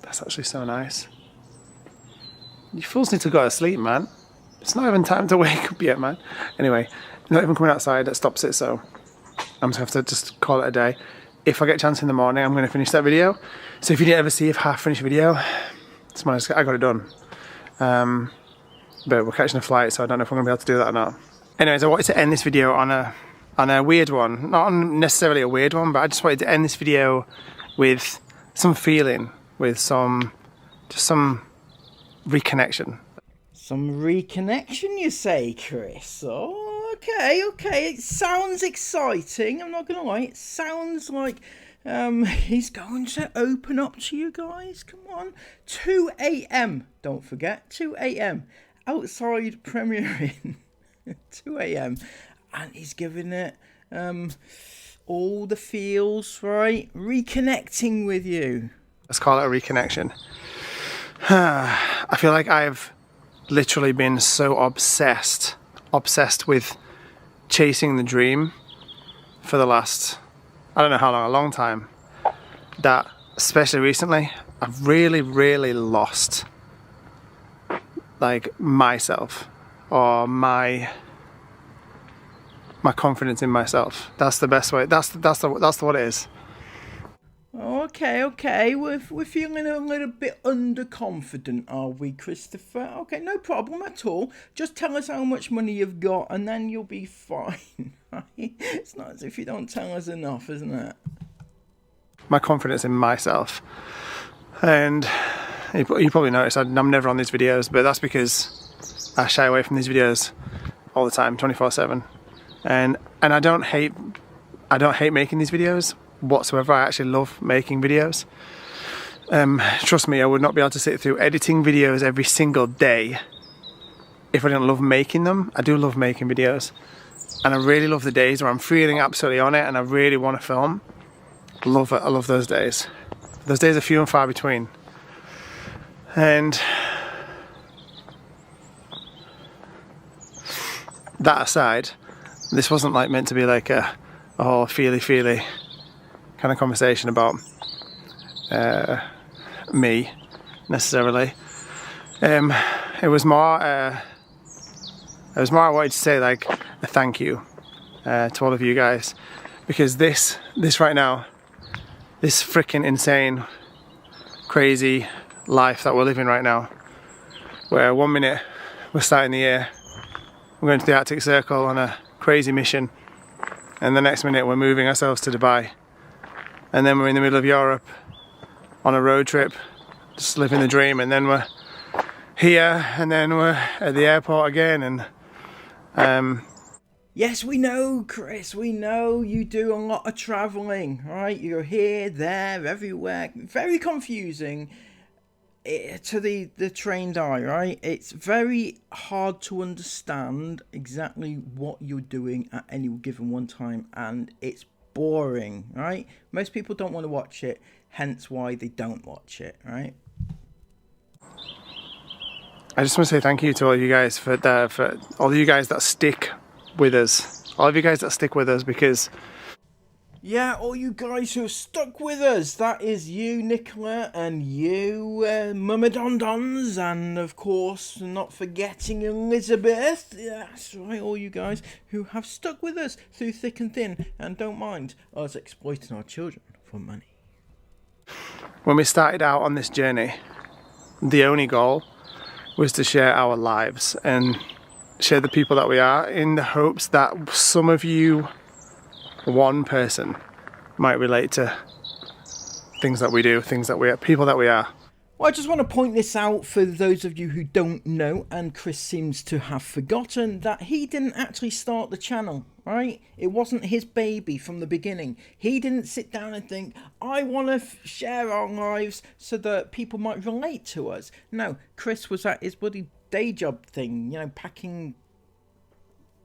That's actually so nice. You fools need to go to sleep, man. It's not even time to wake up yet, man. Anyway, not even coming outside, that stops it, so I'm just gonna have to just call it a day. if I get a chance in the morning, I'm going to finish that video. So if you didn't ever see a half-finished video, I got it done. But we're catching a flight, so I don't know if I'm going to be able to do that or not. Anyways, I wanted to end this video on a weird one. Not necessarily a weird one, but I just wanted to end this video with some feeling, with some reconnection. Some reconnection, you say, Chris? Oh, okay. It sounds exciting. I'm not gonna lie. It sounds like he's going to open up to you guys. Come on, 2 a.m. Don't forget, 2 a.m. outside premiering, 2 a.m. and he's giving it all the feels, right? Reconnecting with you. Let's call it a reconnection. I feel like I've literally been so obsessed with chasing the dream for the last, I don't know how long, a long time, that especially recently I've really lost like myself, or my confidence in myself. That's the best way. That's what it is. Okay. We're feeling a little bit underconfident, are we, Christopher? Okay, no problem at all. Just tell us how much money you've got and then you'll be fine. It's not as if you don't tell us enough, isn't it? My confidence in myself. And you probably noticed I'm never on these videos, but that's because I shy away from these videos all the time, 24/7. And I don't hate making these videos whatsoever. I actually love making videos. Trust me, I would not be able to sit through editing videos every single day if I didn't love making them. I do love making videos, and I really love the days where I'm feeling absolutely on it and I really want to film. Love it. I love those days. Those days are few and far between. And that aside, this wasn't like meant to be like a whole feely kind of conversation about me necessarily. It was more I wanted to say like a thank you to all of you guys, because this right now, this freaking insane, crazy life that we're living right now, where 1 minute we're starting the year, we're going to the Arctic Circle on a crazy mission, and the next minute we're moving ourselves to Dubai, and then we're in the middle of Europe on a road trip, just living the dream, and then we're here, and then we're at the airport again, and Yes, we know, Chris, we know you do a lot of travelling, right? You're here, there, everywhere. Very confusing to the trained eye, right? It's very hard to understand exactly what you're doing at any given one time, and it's boring, right? Most people don't want to watch it, hence why they don't watch it, right? I just want to say thank you to all of you guys for all of you guys that stick with us. All of you guys that stick with us, because yeah, all you guys who are stuck with us, that is you, Nicola, and you, Mama Don Dons, and of course, not forgetting Elizabeth. Yeah, that's right, all you guys who have stuck with us through thick and thin, and don't mind us exploiting our children for money. when we started out on this journey, the only goal was to share our lives and share the people that we are, in the hopes that some of you, one person, might relate to things that we do, things that we are, people that we are. Well, I just want to point this out for those of you who don't know, and Chris seems to have forgotten, that he didn't actually start the channel, right? It wasn't his baby from the beginning. He didn't sit down and think, I want to share our lives so that people might relate to us. No, Chris was at his bloody day job thing, you know, packing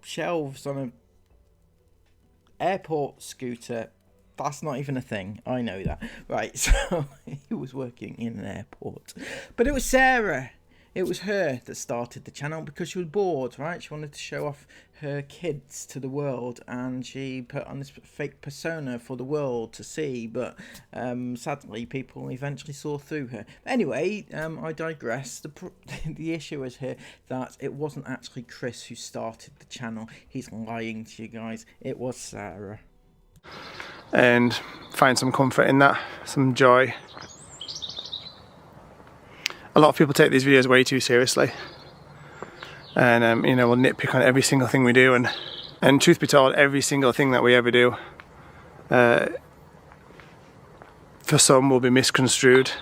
shelves on a airport scooter. That's not even a thing. I know that. Right, so he was working in an airport. But it was Sarah. It was her that started the channel because she was bored, right? She wanted to show off her kids to the world, and she put on this fake persona for the world to see. But sadly, people eventually saw through her. Anyway, I digress. The issue is here that it wasn't actually Chris who started the channel. He's lying to you guys. It was Sarah. and find some comfort in that, some joy. A lot of people take these videos way too seriously, and you know, we'll nitpick on every single thing we do, and truth be told, every single thing that we ever do, for some will be misconstrued.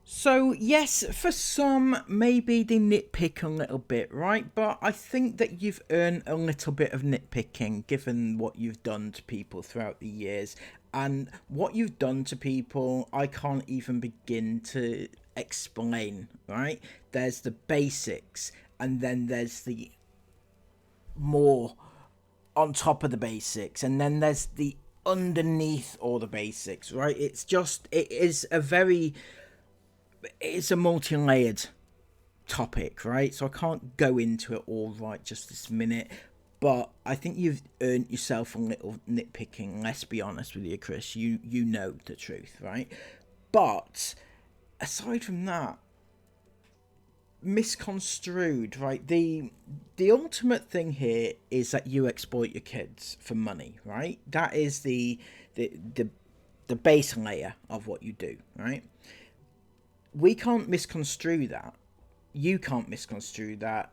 So yes, for some, maybe they nitpick a little bit, right? But I think that you've earned a little bit of nitpicking given what you've done to people throughout the years. And what you've done to people, I can't even begin to explain, right? There's the basics, and then there's the more on top of the basics, and then there's the underneath all the basics, right? It's a multi-layered topic, right? So I can't go into it all right just this minute, but I think you've earned yourself a little nitpicking. Let's be honest with you, Chris. You know the truth, right? But aside from that, misconstrued, right? The ultimate thing here is that you exploit your kids for money, right? That is the base layer of what you do, right? We can't misconstrue that. You can't misconstrue that.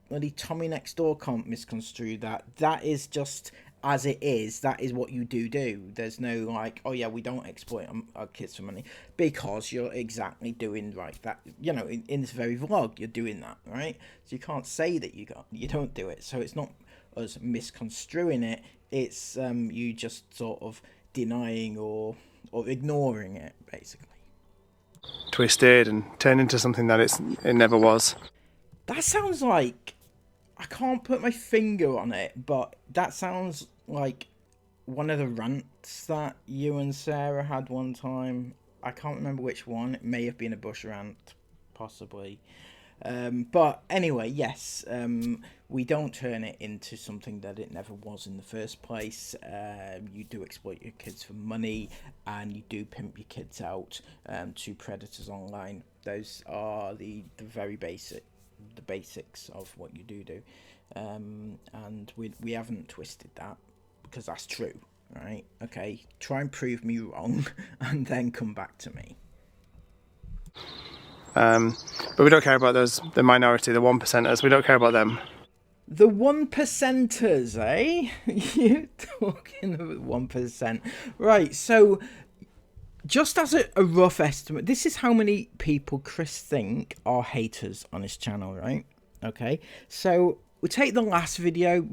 Bloody Tommy next door can't misconstrue that. That is just as it is. That is what you do. There's no like, oh yeah, we don't exploit our kids for money, because you're exactly doing right. That, you know, in this very vlog, you're doing that, right? So you can't say that you don't do it. So it's not us misconstruing it. It's you just sort of denying or ignoring it, basically. Twisted and turned into something that it never was. That sounds like, I can't put my finger on it, but that sounds like one of the rants that you and Sarah had one time. I can't remember which one. It may have been a bush rant, possibly. But anyway, yes, we don't turn it into something that it never was in the first place. You do exploit your kids for money, and you do pimp your kids out to predators online. Those are the very basics of what you do. And we haven't twisted that, because that's true, right? Okay, try and prove me wrong, and then come back to me. But we don't care about the minority, the 1%ers. We don't care about them. The 1%ers, eh? You talking about 1%. Right, so just as a rough estimate, this is how many people Chris think are haters on his channel, right? Okay, so we take the last video,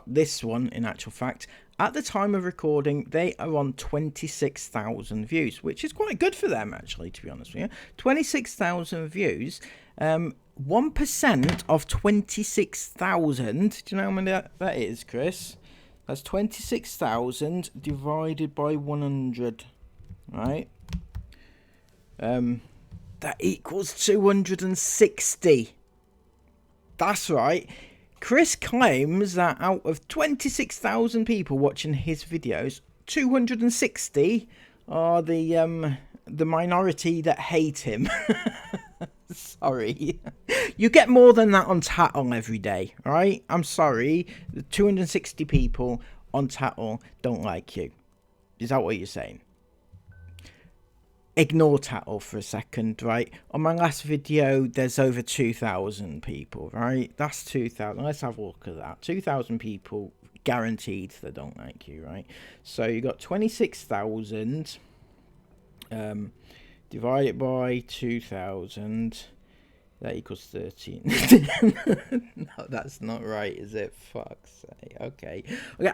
this one, in actual fact, at the time of recording, they are on 26,000 views, which is quite good for them, actually, to be honest with you. 26,000 views. 1% of 26,000. Do you know how many that is, Chris? That's 26,000 divided by 100, right? That equals 260. That's right. Chris claims that out of 26,000 people watching his videos, 260 are the minority that hate him. Sorry. You get more than that on Tattle every day, right? I'm sorry. The 260 people on Tattle don't like you. Is that what you're saying? Ignore Tattle for a second, right? On my last video, there's over 2,000 people, right? That's 2,000. Let's have a look at that. 2,000 people guaranteed that don't like you, right? So you got 26,000 divided by 2,000. That equals 13. No, that's not right, is it? Fuck's sake. Okay.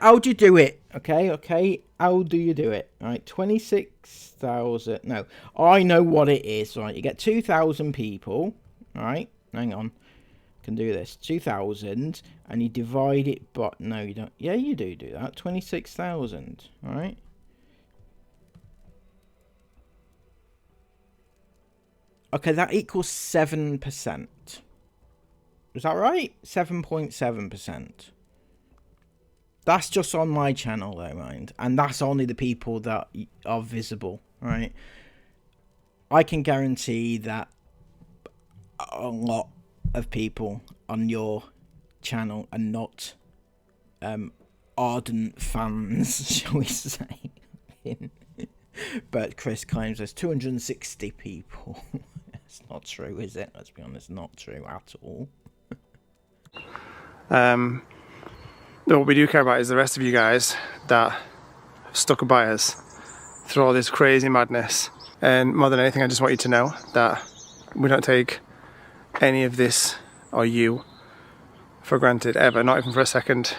How do you do it? Okay. How do you do it? All right, 26,000. No, I know what it is. Right, you get 2,000 people. All right, hang on. I can do this. 2,000, and you divide it. But no, you don't. Yeah, you do that. 26,000. All right. Okay, that equals 7%. Is that right? 7.7%. That's just on my channel, though, mind. And that's only the people that are visible, right? I can guarantee that a lot of people on your channel are not ardent fans, shall we say. watching. But Chris claims there's 260 people. It's not true, is it? Let's be honest, not true at all. What we do care about is the rest of you guys that have stuck by us through all this crazy madness. And more than anything, I just want you to know that we don't take any of this or you for granted ever, not even for a second.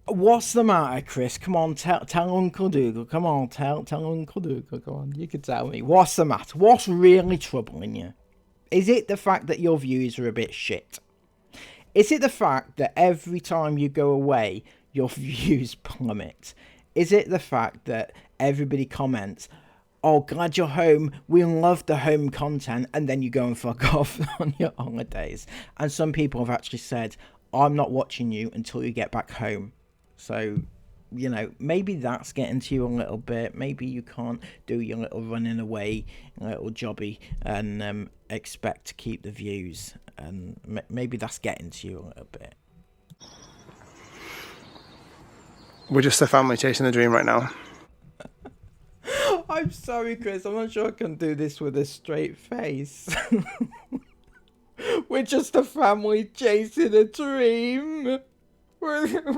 What's the matter, Chris? Come on, tell Uncle Dougal. Come on, tell Uncle Dougal. Come on, you can tell me. What's the matter? What's really troubling you? Is it the fact that your views are a bit shit? Is it the fact that every time you go away, your views plummet? Is it the fact that everybody comments, "Oh, glad you're home, we love the home content," and then you go and fuck off on your holidays? And some people have actually said, "I'm not watching you until you get back home." So, you know, maybe that's getting to you a little bit. Maybe you can't do your little running away, little jobby, and expect to keep the views. And maybe that's getting to you a little bit. We're just a family chasing the dream right now. I'm sorry, Chris. I'm not sure I can do this with a straight face. We're just a family chasing a dream.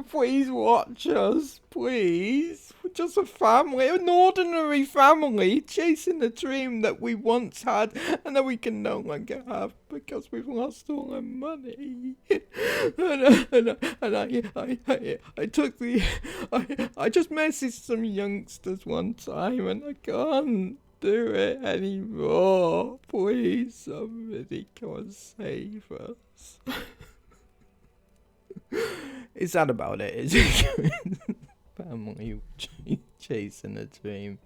Please watch us, please. We're just a family, an ordinary family, chasing a dream that we once had and that we can no longer have because we've lost all our money. I just messaged some youngsters one time and I can't do it anymore. Please, somebody come and save us. Is that about it? Is it family chasing a dream?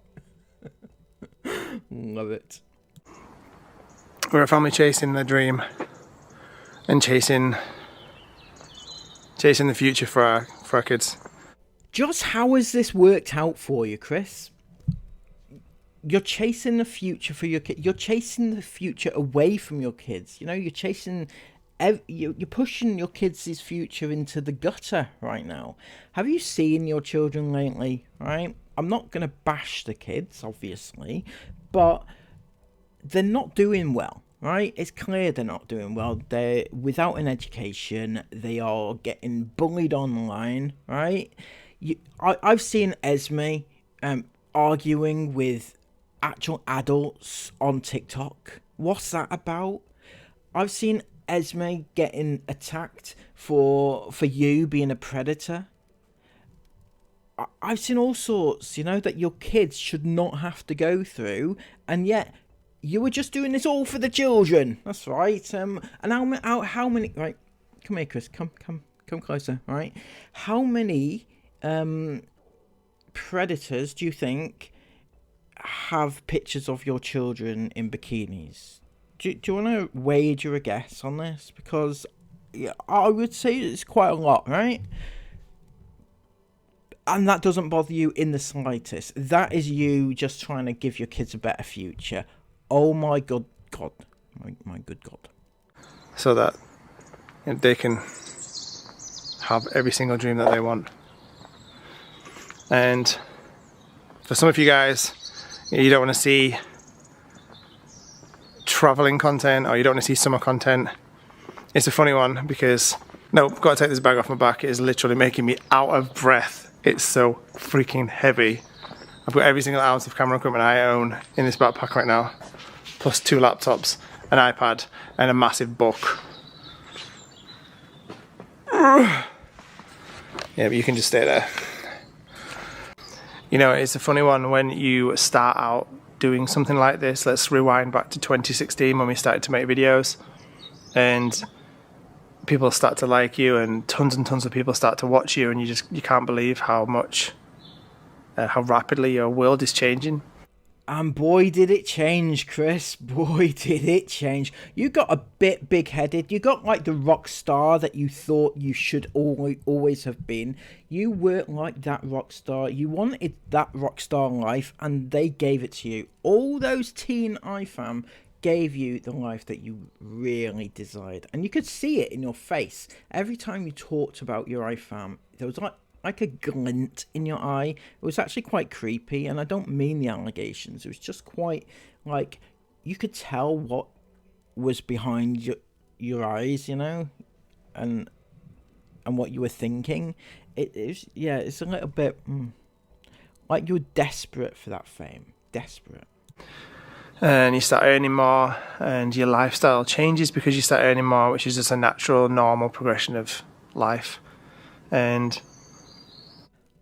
Love it. We're a family chasing the dream and chasing the future for our kids. Just how has this worked out for you, Chris? You're chasing the future for your kids. You're chasing the future away from your kids. You know, you're chasing... You're pushing your kids' future into the gutter right now. Have you seen your children lately, right? I'm not going to bash the kids, obviously, but they're not doing well, right? It's clear they're not doing well. They're without an education. They are getting bullied online, right? I've seen Esme arguing with actual adults on TikTok. What's that about? I've seen Esme getting attacked for you being a predator. I've seen all sorts, you know, that your kids should not have to go through, and yet you were just doing this all for the children. That's right. And how many? Right, come here, Chris. Come closer. Right, how many predators do you think have pictures of your children in bikinis? Do you want to wager a guess on this? Because I would say it's quite a lot, right? And that doesn't bother you in the slightest. That is you just trying to give your kids a better future. Oh my good God. My good God. So that they can have every single dream that they want. And for some of you guys, you don't want to see traveling content, or you don't want to see summer content. It's a funny one because, no, I've got to take this bag off my back. It is literally making me out of breath. It's so freaking heavy. I've got every single ounce of camera equipment I own in this backpack right now, plus 2 laptops, an iPad, and a massive book. Yeah, but you can just stay there. You know, it's a funny one when you start out doing something like this. Let's rewind back to 2016 when we started to make videos, and people start to like you, and tons of people start to watch you, and you can't believe how much, how rapidly your world is changing. And boy, did it change, Chris. Boy, did it change. You got a bit big-headed. You got like the rock star that you thought you should always have been. You weren't like that rock star. You wanted that rock star life, and they gave it to you. All those teen IFAM gave you the life that you really desired. And you could see it in your face. Every time you talked about your IFAM, there was like like a glint in your eye. It was actually quite creepy, and I don't mean the allegations. It was just quite like you could tell what was behind your eyes, you know, and what you were thinking. It's a little bit like you were desperate for that fame, desperate. And you start earning more, and your lifestyle changes because you start earning more, which is just a natural, normal progression of life. And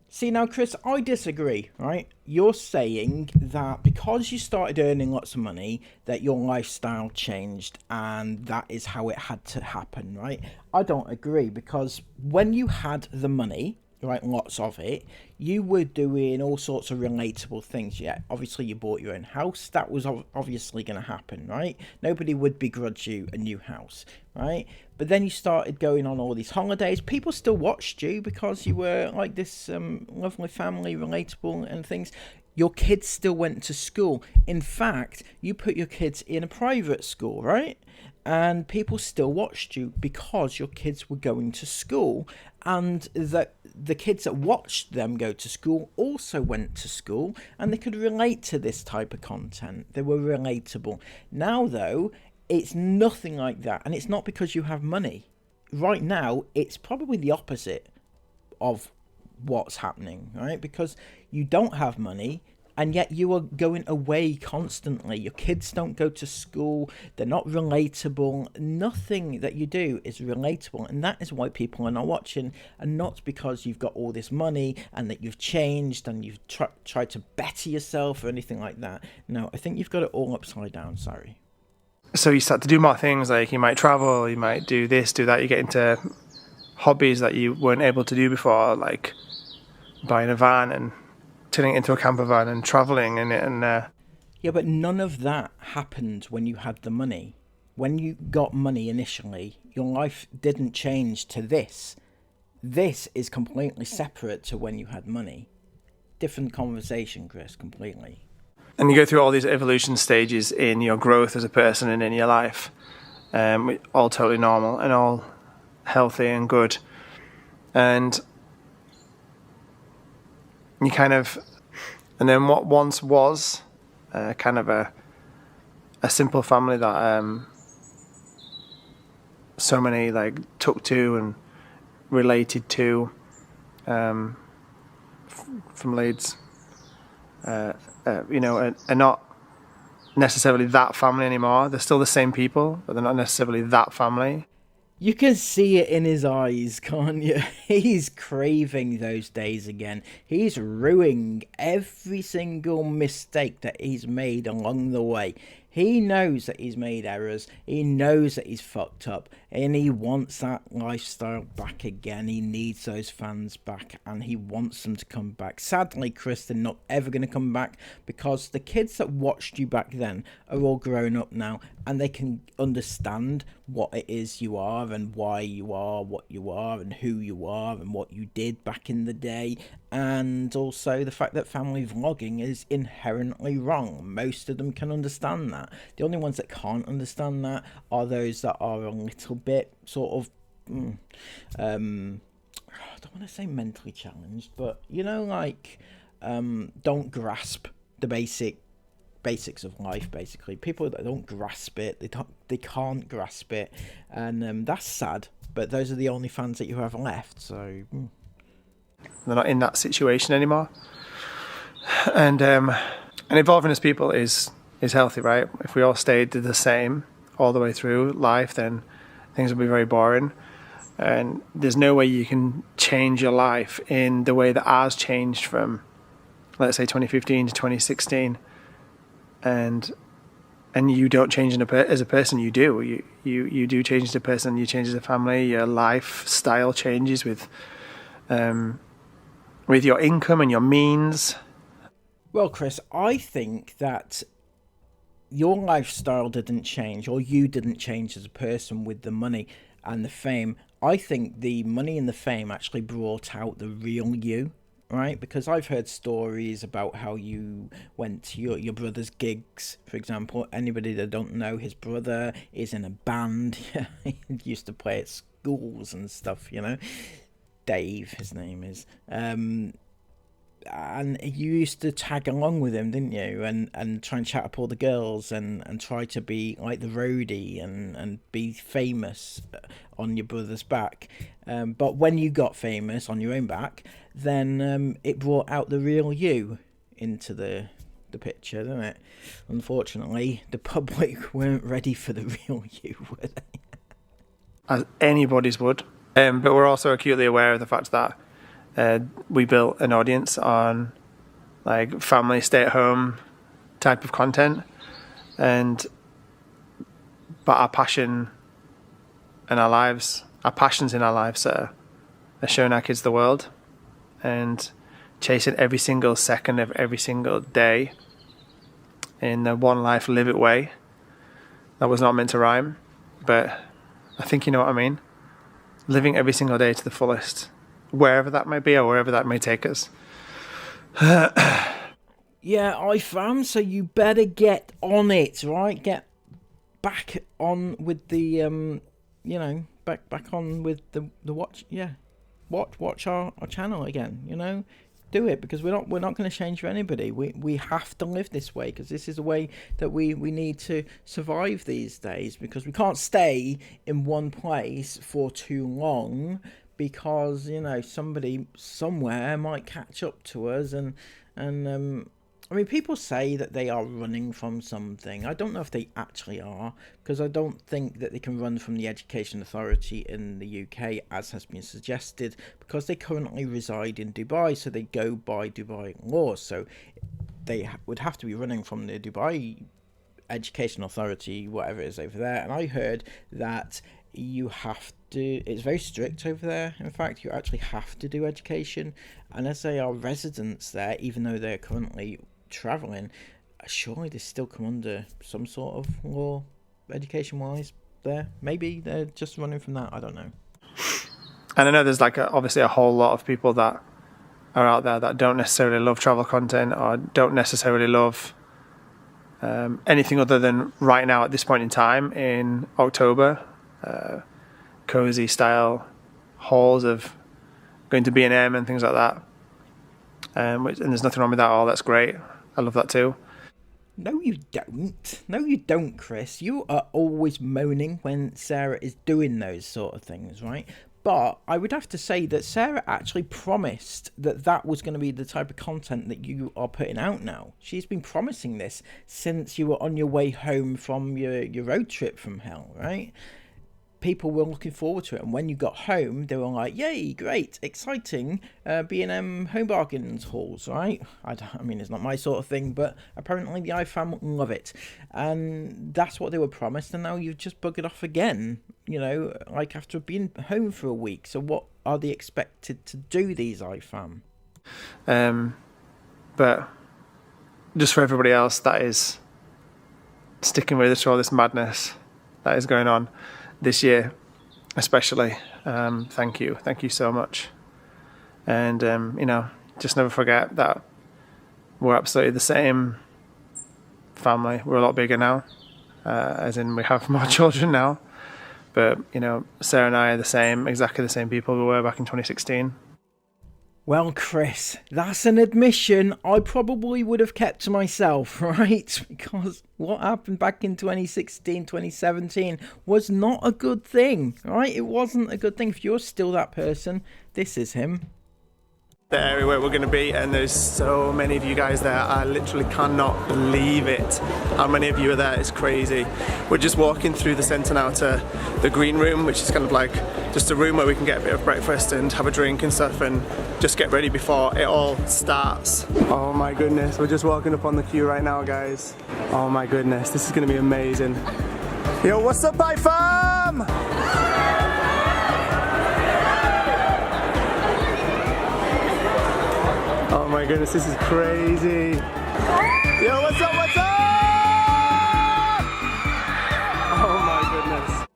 see, now, Chris, I disagree, right? You're saying that because you started earning lots of money, that your lifestyle changed, and that is how it had to happen, right? I don't agree, because when you had the money, right, lots of it, you were doing all sorts of relatable things. Yeah, obviously you bought your own house. That was obviously going to happen, right? Nobody would begrudge you a new house, right? But then you started going on all these holidays. People still watched you because you were like this lovely family, relatable and things. Your kids still went to school. In fact, you put your kids in a private school, right? And people still watched you because your kids were going to school, and that the kids that watched them go to school also went to school, and they could relate to this type of content. They were relatable. Now, though, it's nothing like that, and it's not because you have money. Right now, it's probably the opposite of what's happening, right? Because you don't have money, and yet you are going away constantly. Your kids don't go to school. They're not relatable. Nothing that you do is relatable. And that is why people are not watching. And not because you've got all this money and that you've changed and you've tried to better yourself or anything like that. No, I think you've got it all upside down. Sorry. so you start to do more things, like you might travel, you might do this, do that. You get into hobbies that you weren't able to do before, like buying a van and turning it into a camper van and traveling in it. And yeah, but none of that happened when you had the money. When you got money initially, your life didn't change to this. This is completely separate to when you had money. Different conversation, Chris, completely. and you go through all these evolution stages in your growth as a person and in your life, all totally normal and all healthy and good. And you kind of, and then what once was kind of a simple family that so many like took to and related to, from Leeds, you know, are not necessarily that family anymore. They're still the same people, but they're not necessarily that family. You can see it in his eyes, can't you? He's craving those days again. He's ruining every single mistake that he's made along the way. He knows that he's made errors. He knows that he's fucked up. And he wants that lifestyle back again. He needs those fans back. And he wants them to come back. Sadly, Chris, they're not ever going to come back. Because the kids that watched you back then are all grown up now. And they can understand what it is you are. And why you are what you are. And who you are. And what you did back in the day. And also the fact that family vlogging is inherently wrong. Most of them can understand that. The only ones that can't understand that are those that are a little bit sort of, I don't want to say mentally challenged, but, you know, like, don't grasp the basics of life, basically. People that don't grasp it, they can't grasp it, and that's sad, but those are the only fans that you have left, so... They're not in that situation anymore. And evolving as people is healthy, right? If we all stayed the same all the way through life, then things would be very boring. And there's no way you can change your life in the way that ours changed from, let's say, 2015 to 2016. And you don't change as a person. You do. You do change as a person. You change as a family. Your lifestyle changes with your income and your means. Well, Chris, I think that your lifestyle didn't change, or you didn't change as a person with the money and the fame. I think the money and the fame actually brought out the real you, right? Because I've heard stories about how you went to your brother's gigs, for example. Anybody that don't know, his brother is in a band. He used to play at schools and stuff, you know. Dave, his name is. And you used to tag along with him, didn't you? And try and chat up all the girls and try to be like the roadie and be famous on your brother's back. But when you got famous on your own back, then it brought out the real you into the picture, didn't it? Unfortunately, the public weren't ready for the real you, were they? As anybody's would. But we're also acutely aware of the fact that we built an audience on like family stay-at-home type of content, but our passion and our passions in our lives are showing our kids the world and chasing every single second of every single day in the one life live it way. That was not meant to rhyme, but I think you know what I mean. Living every single day to the fullest, wherever that may be or wherever that may take us. Yeah, I found, so you better get on it, right? Get back on with the, back on with the watch, yeah. Watch our channel again, Do it, because we're not going to change for anybody. We have to live this way, because this is a way that we need to survive these days, because we can't stay in one place for too long, because somebody somewhere might catch up to us and I mean, people say that they are running from something. I don't know if they actually are, because I don't think that they can run from the Education Authority in the UK, as has been suggested, because they currently reside in Dubai, so they go by Dubai laws. So they would have to be running from the Dubai Education Authority, whatever it is over there. And I heard that you have to, it's very strict over there. In fact, you actually have to do education. And as they are residents there, even though they're currently traveling, surely they still come under some sort of law education wise there. Maybe they're just running from that, I don't know. And I know there's obviously a whole lot of people that are out there that don't necessarily love travel content or don't necessarily love anything other than right now at this point in time in October, cozy style hauls of going to B&M and things like that, and there's nothing wrong with that at all. That's great. I love that too. No, you don't, Chris. You are always moaning when Sarah is doing those sort of things, right? But I would have to say that Sarah actually promised that was going to be the type of content that you are putting out now. She's been promising this since you were on your way home from your road trip from hell, right? People were looking forward to it, and when you got home, they were like, "Yay, great, exciting, B&M home bargains hauls," right? I mean, it's not my sort of thing, but apparently the iFam love it, and that's what they were promised. And now you've just buggered off again, after being home for a week. So what are they expected to do, these iFam? But just for everybody else that is sticking with us through all this madness that is going on this year, especially, thank you so much. And just never forget that we're absolutely the same family. We're a lot bigger now, as in we have more children now, but Sarah and I are exactly the same people we were back in 2016. Well, Chris, that's an admission I probably would have kept to myself, right? Because what happened back in 2016, 2017 was not a good thing, right? It wasn't a good thing. If you're still that person, this is him. The area where we're going to be, and there's so many of you guys there. I literally cannot believe it. How many of you are there? It's crazy. We're just walking through the centre now to the green room, which is kind of like just a room where we can get a bit of breakfast and have a drink and stuff and just get ready before it all starts. Oh my goodness, we're just walking up on the queue right now, guys. Oh my goodness, this is going to be amazing. Yo, what's up, iFam? Oh my goodness, this is crazy. Yo, what's up, what's up? Oh my goodness.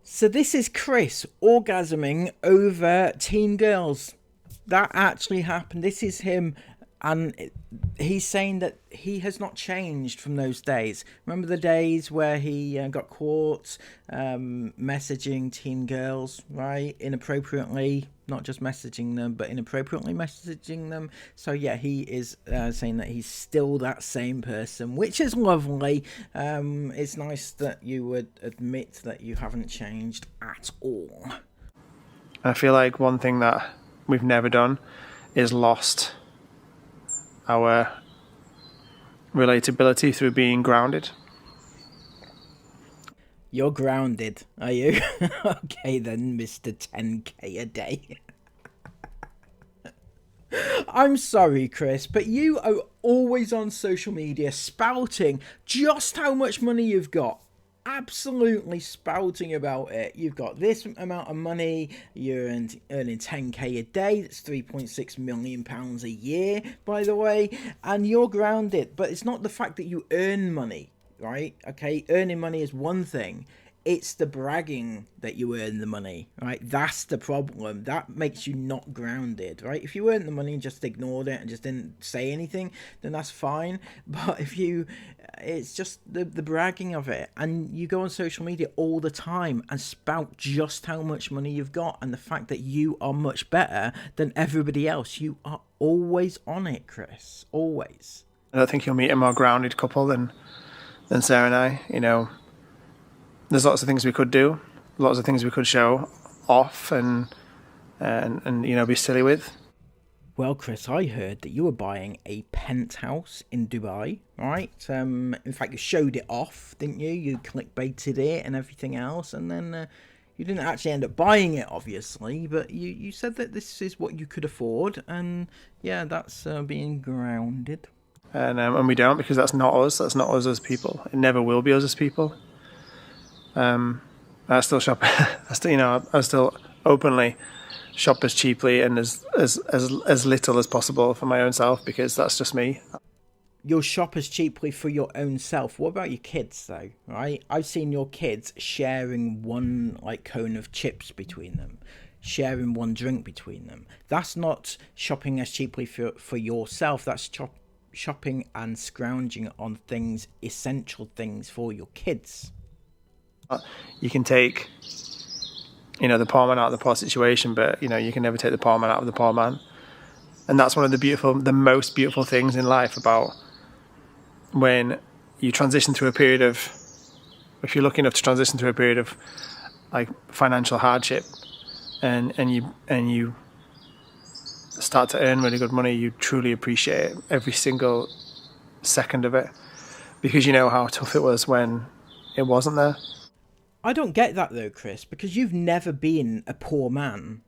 So this is Chris orgasming over teen girls. That actually happened. This is him And he's saying that he has not changed from those days. Remember the days where he got caught messaging teen girls, right? Inappropriately, not just messaging them, but inappropriately messaging them. So yeah, he is saying that he's still that same person, which is lovely. It's nice that you would admit that you haven't changed at all. I feel like one thing that we've never done is lost our relatability through being grounded. You're grounded, are you? Okay then, Mr. 10k a day. I'm sorry, Chris, but you are always on social media spouting just how much money you've got. Absolutely spouting about it. You've got this amount of money, you're earning 10k a day, that's £3.6 million a year, by the way, and you're grounded. But it's not the fact that you earn money, right? Okay, earning money is one thing. It's the bragging that you earn the money, right? That's the problem. That makes you not grounded, right? If you earned the money and just ignored it and just didn't say anything, then that's fine. But if you, it's just the bragging of it. And you go on social media all the time and spout just how much money you've got and the fact that you are much better than everybody else. You are always on it, Chris. Always. I don't think you'll meet a more grounded couple than Sarah and I, you know. There's lots of things we could do, lots of things we could show off and you know, be silly with. Well, Chris, I heard that you were buying a penthouse in Dubai, right? In fact, you showed it off, didn't you? You clickbaited it and everything else, and then you didn't actually end up buying it, obviously, but you said that this is what you could afford, and yeah, that's being grounded. And we don't, because that's not us as people. It never will be us as people. I still shop. I still openly shop as cheaply and as little as possible for my own self, because that's just me. You'll shop as cheaply for your own self. What about your kids, though? Right? I've seen your kids sharing one cone of chips between them, sharing one drink between them. That's not shopping as cheaply for yourself. That's shopping and scrounging on things, essential things for your kids. You can take, the poor man out of the poor situation, but, you can never take the poor man out of the poor man. And that's one of the most beautiful things in life about when you transition through a period of, if you're lucky enough to transition through a period of financial hardship and you start to earn really good money, you truly appreciate every single second of it, because you know how tough it was when it wasn't there. I don't get that though, Chris, because you've never been a poor man.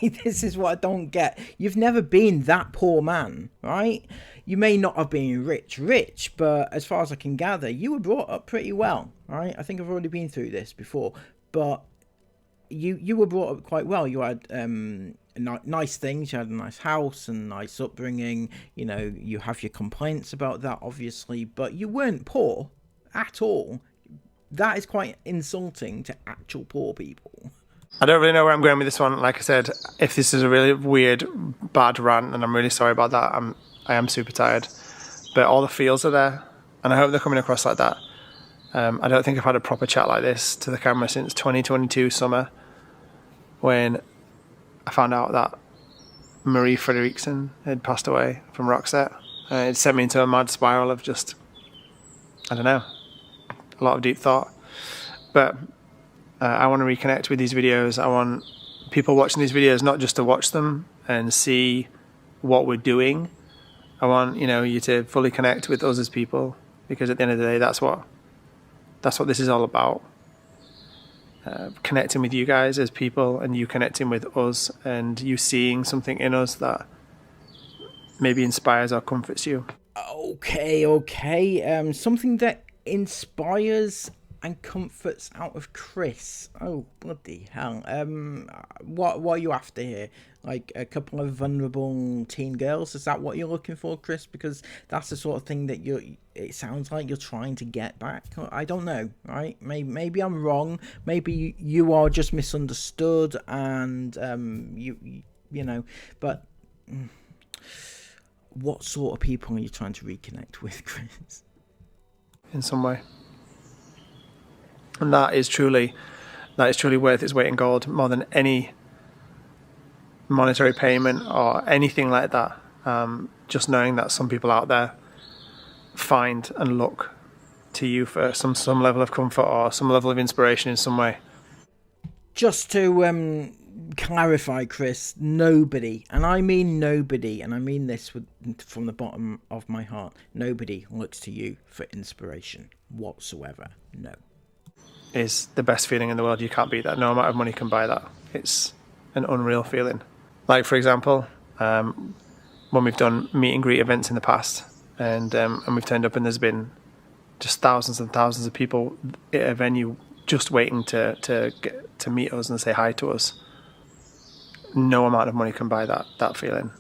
This is what I don't get. You've never been that poor man, right? You may not have been rich, but as far as I can gather, you were brought up pretty well, right? I think I've already been through this before, but you were brought up quite well. You had nice things. You had a nice house and nice upbringing. You have your complaints about that, obviously, but you weren't poor at all. That is quite insulting to actual poor people. I don't really know where I'm going with this one. Like I said, if this is a really weird, bad rant, and I'm really sorry about that, I am super tired. But all the feels are there, and I hope they're coming across like that. I don't think I've had a proper chat like this to the camera since 2022 summer, when I found out that Marie Frederiksen had passed away from Roxette. It sent me into a mad spiral of just, I don't know, a lot of deep thought. But I want to reconnect with these videos. I want people watching these videos not just to watch them and see what we're doing. I want you to fully connect with us as people, because at the end of the day, that's what this is all about. Connecting with you guys as people, and you connecting with us, and you seeing something in us that maybe inspires or comforts you. Okay. Something that inspires and comforts out of Chris. Oh, bloody hell. What are you after here? A couple of vulnerable teen girls? Is that what you're looking for, Chris? Because that's the sort of thing that it sounds like you're trying to get back. I don't know, right? Maybe I'm wrong. Maybe you are just misunderstood, and but what sort of people are you trying to reconnect with, Chris? In some way. And that is truly worth its weight in gold, more than any monetary payment or anything like that. Just knowing that some people out there find and look to you for some level of comfort or some level of inspiration in some way. Just to clarify, Chris, nobody, and I mean nobody, and I mean this from the bottom of my heart, nobody looks to you for inspiration whatsoever. No. Is the best feeling in the world. You can't beat that. No amount of money can buy that. It's an unreal feeling. Like, for example, when we've done meet and greet events in the past, and we've turned up and there's been just thousands and thousands of people at a venue just waiting to meet us and say hi to us. No amount of money can buy that feeling.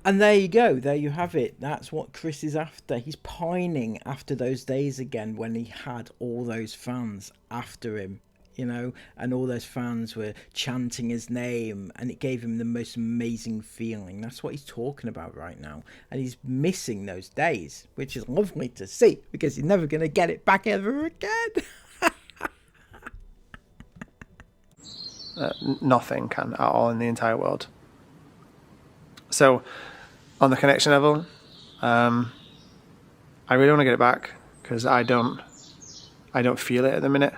And there you go. There you have it. That's what Chris is after. He's pining after those days again when he had all those fans after him, you know, and all those fans were chanting his name, and it gave him the most amazing feeling. That's what he's talking about right now. And he's missing those days, which is lovely to see, because he's never going to get it back ever again. Nothing can at all in the entire world. So, on the connection level, I really want to get it back, because I don't feel it at the minute.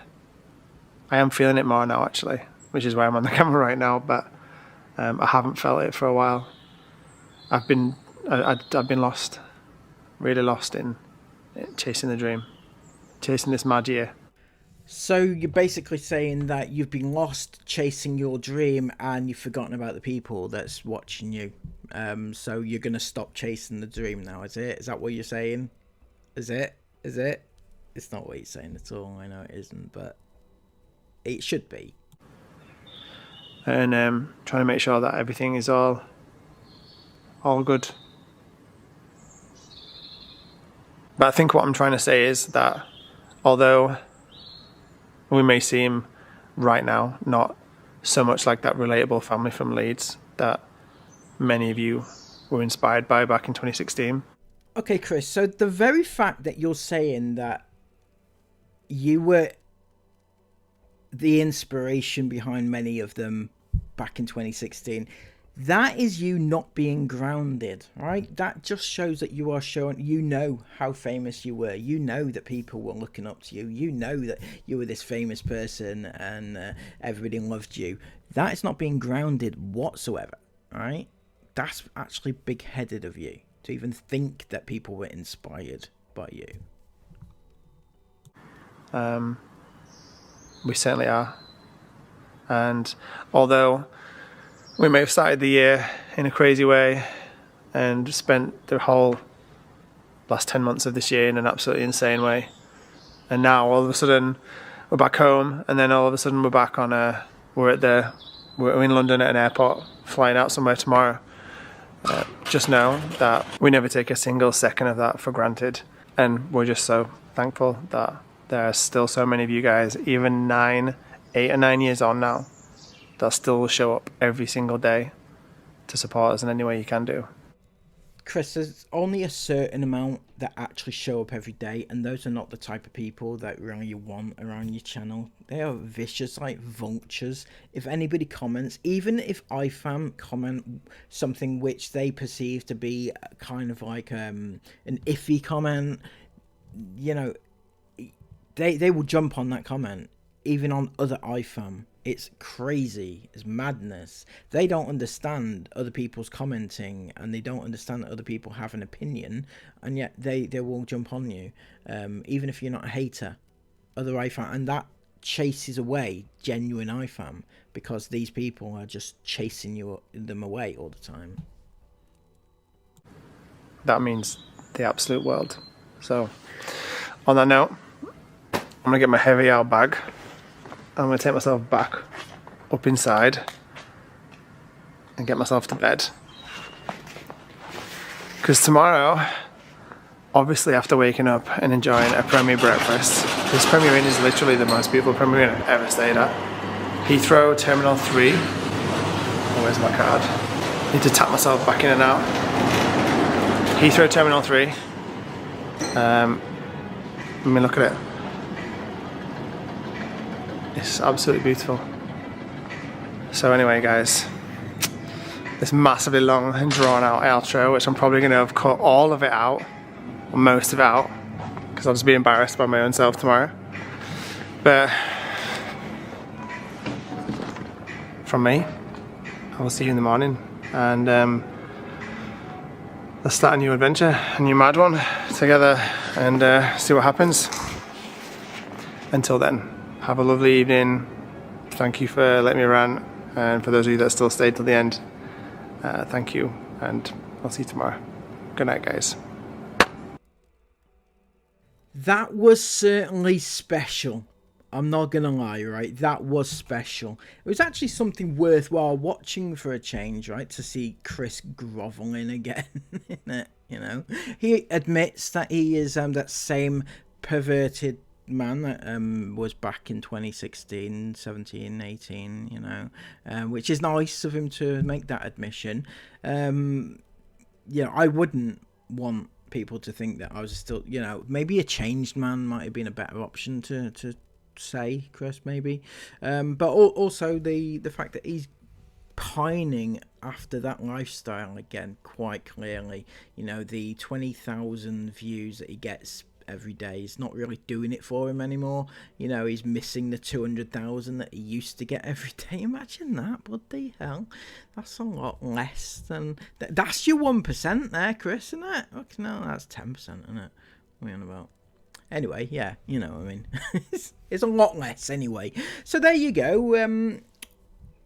I am feeling it more now, actually, which is why I'm on the camera right now. But I haven't felt it for a while. I've been lost, really lost in chasing the dream, chasing this mad year. So you're basically saying that you've been lost chasing your dream and you've forgotten about the people that's watching you. So you're going to stop chasing the dream now, is it? Is that what you're saying? Is it? It's not what you're saying at all. I know it isn't, but it should be. And trying to make sure that everything is all good. But I think what I'm trying to say is that although we may seem right now not so much like that relatable family from Leeds that many of you were inspired by back in 2016. Okay, Chris, so the very fact that you're saying that you were the inspiration behind many of them back in 2016, that is you not being grounded, right? That just shows that you are showing, you know how famous you were. You know that people were looking up to you. You know that you were this famous person and everybody loved you. That is not being grounded whatsoever, right? That's actually big-headed of you to even think that people were inspired by you. We certainly are. And although we may have started the year in a crazy way and spent the whole last 10 months of this year in an absolutely insane way, and now all of a sudden we're back home, and then all of a sudden we're back on we're in London at an airport, flying out somewhere tomorrow. Just know that we never take a single second of that for granted, and we're just so thankful that there are still so many of you guys, even 8 or 9 years on now, that still show up every single day to support us in any way you can do. Chris, there's only a certain amount that actually show up every day, and those are not the type of people that really you want around your channel. They are vicious like vultures. If anybody comments, even if IFAM comment something which they perceive to be kind of like an iffy comment, you know, they will jump on that comment, even on other IFAM. It's crazy. It's madness. They don't understand other people's commenting, and they don't understand that other people have an opinion, and yet they will jump on you, even if you're not a hater. Other IFAM, and that chases away genuine IFAM, because these people are just chasing them away all the time. That means the absolute world. So, on that note, I'm gonna get my heavy out bag. I'm going to take myself back up inside and get myself to bed. Because tomorrow, obviously after waking up and enjoying a Premier breakfast, this Premier Inn is literally the most beautiful Premier Inn I've ever stayed at. Heathrow Terminal 3. Oh, where's my card? Need to tap myself back in and out. Heathrow Terminal 3. Let me look at it. It's absolutely beautiful. So anyway, guys, this massively long and drawn out outro, which I'm probably going to have cut all of it out, or most of it out, because I'll just be embarrassed by my own self tomorrow. But from me, I will see you in the morning, and let's start a new adventure, a new mad one together, and see what happens. Until then, have a lovely evening. Thank you for letting me rant, and for those of you that still stayed till the end, thank you, and I'll see you tomorrow. Good night, guys. That was certainly special. I'm not gonna lie, right? That was special. It was actually something worthwhile watching for a change, right? To see Chris groveling again in it, you know. He admits that he is that same perverted man that was back in 2016, 17, 18, you know, which is nice of him to make that admission. Yeah, I wouldn't want people to think that I was still, you know, maybe a changed man might have been a better option to say, Chris, maybe, but also the fact that he's pining after that lifestyle again, quite clearly. You know, the 20,000 views that he gets every day is not really doing it for him anymore. You know, he's missing the 200,000 that he used to get every day. Imagine that, bloody hell. That's a lot less than that's your 1% there, Chris, isn't it? Okay, no, that's 10%, isn't it? What are we on about? Anyway, yeah, you know what I mean. It's a lot less anyway. So there you go.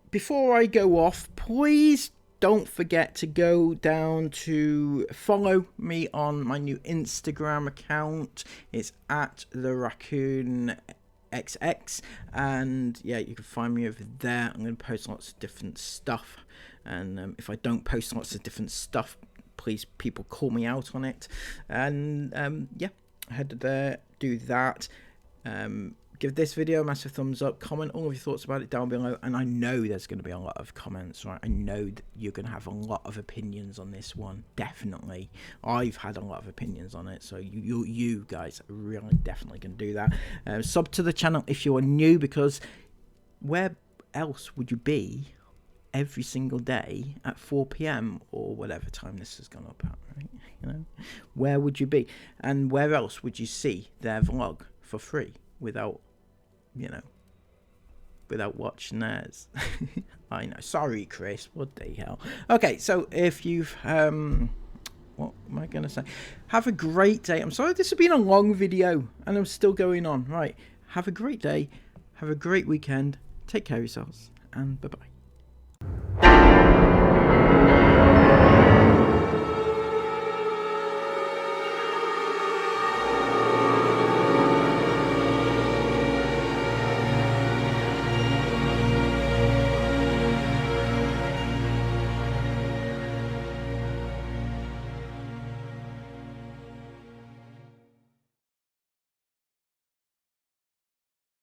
Before I go off, please don't forget to go down to follow me on my new Instagram account. It's at the Raccoon XX, and yeah, you can find me over there. I'm going to post lots of different stuff, and if I don't post lots of different stuff, please people call me out on it. And yeah, head there, do that. Give this video a massive thumbs up, comment all of your thoughts about it down below, and I know there's going to be a lot of comments, right? I know that you're going to have a lot of opinions on this one, definitely. I've had a lot of opinions on it, so you guys are really definitely going to do that. Sub to the channel if you're new, because where else would you be every single day at 4 PM or whatever time this has gone up at, right? You know, where would you be? And where else would you see their vlog for free without, you know, without watching theirs? I know, sorry Chris, what the hell. Okay, so if you've what am I gonna say, have a great day. I'm sorry this has been a long video and I'm still going on. Right, have a great day, have a great weekend, take care of yourselves, and bye bye.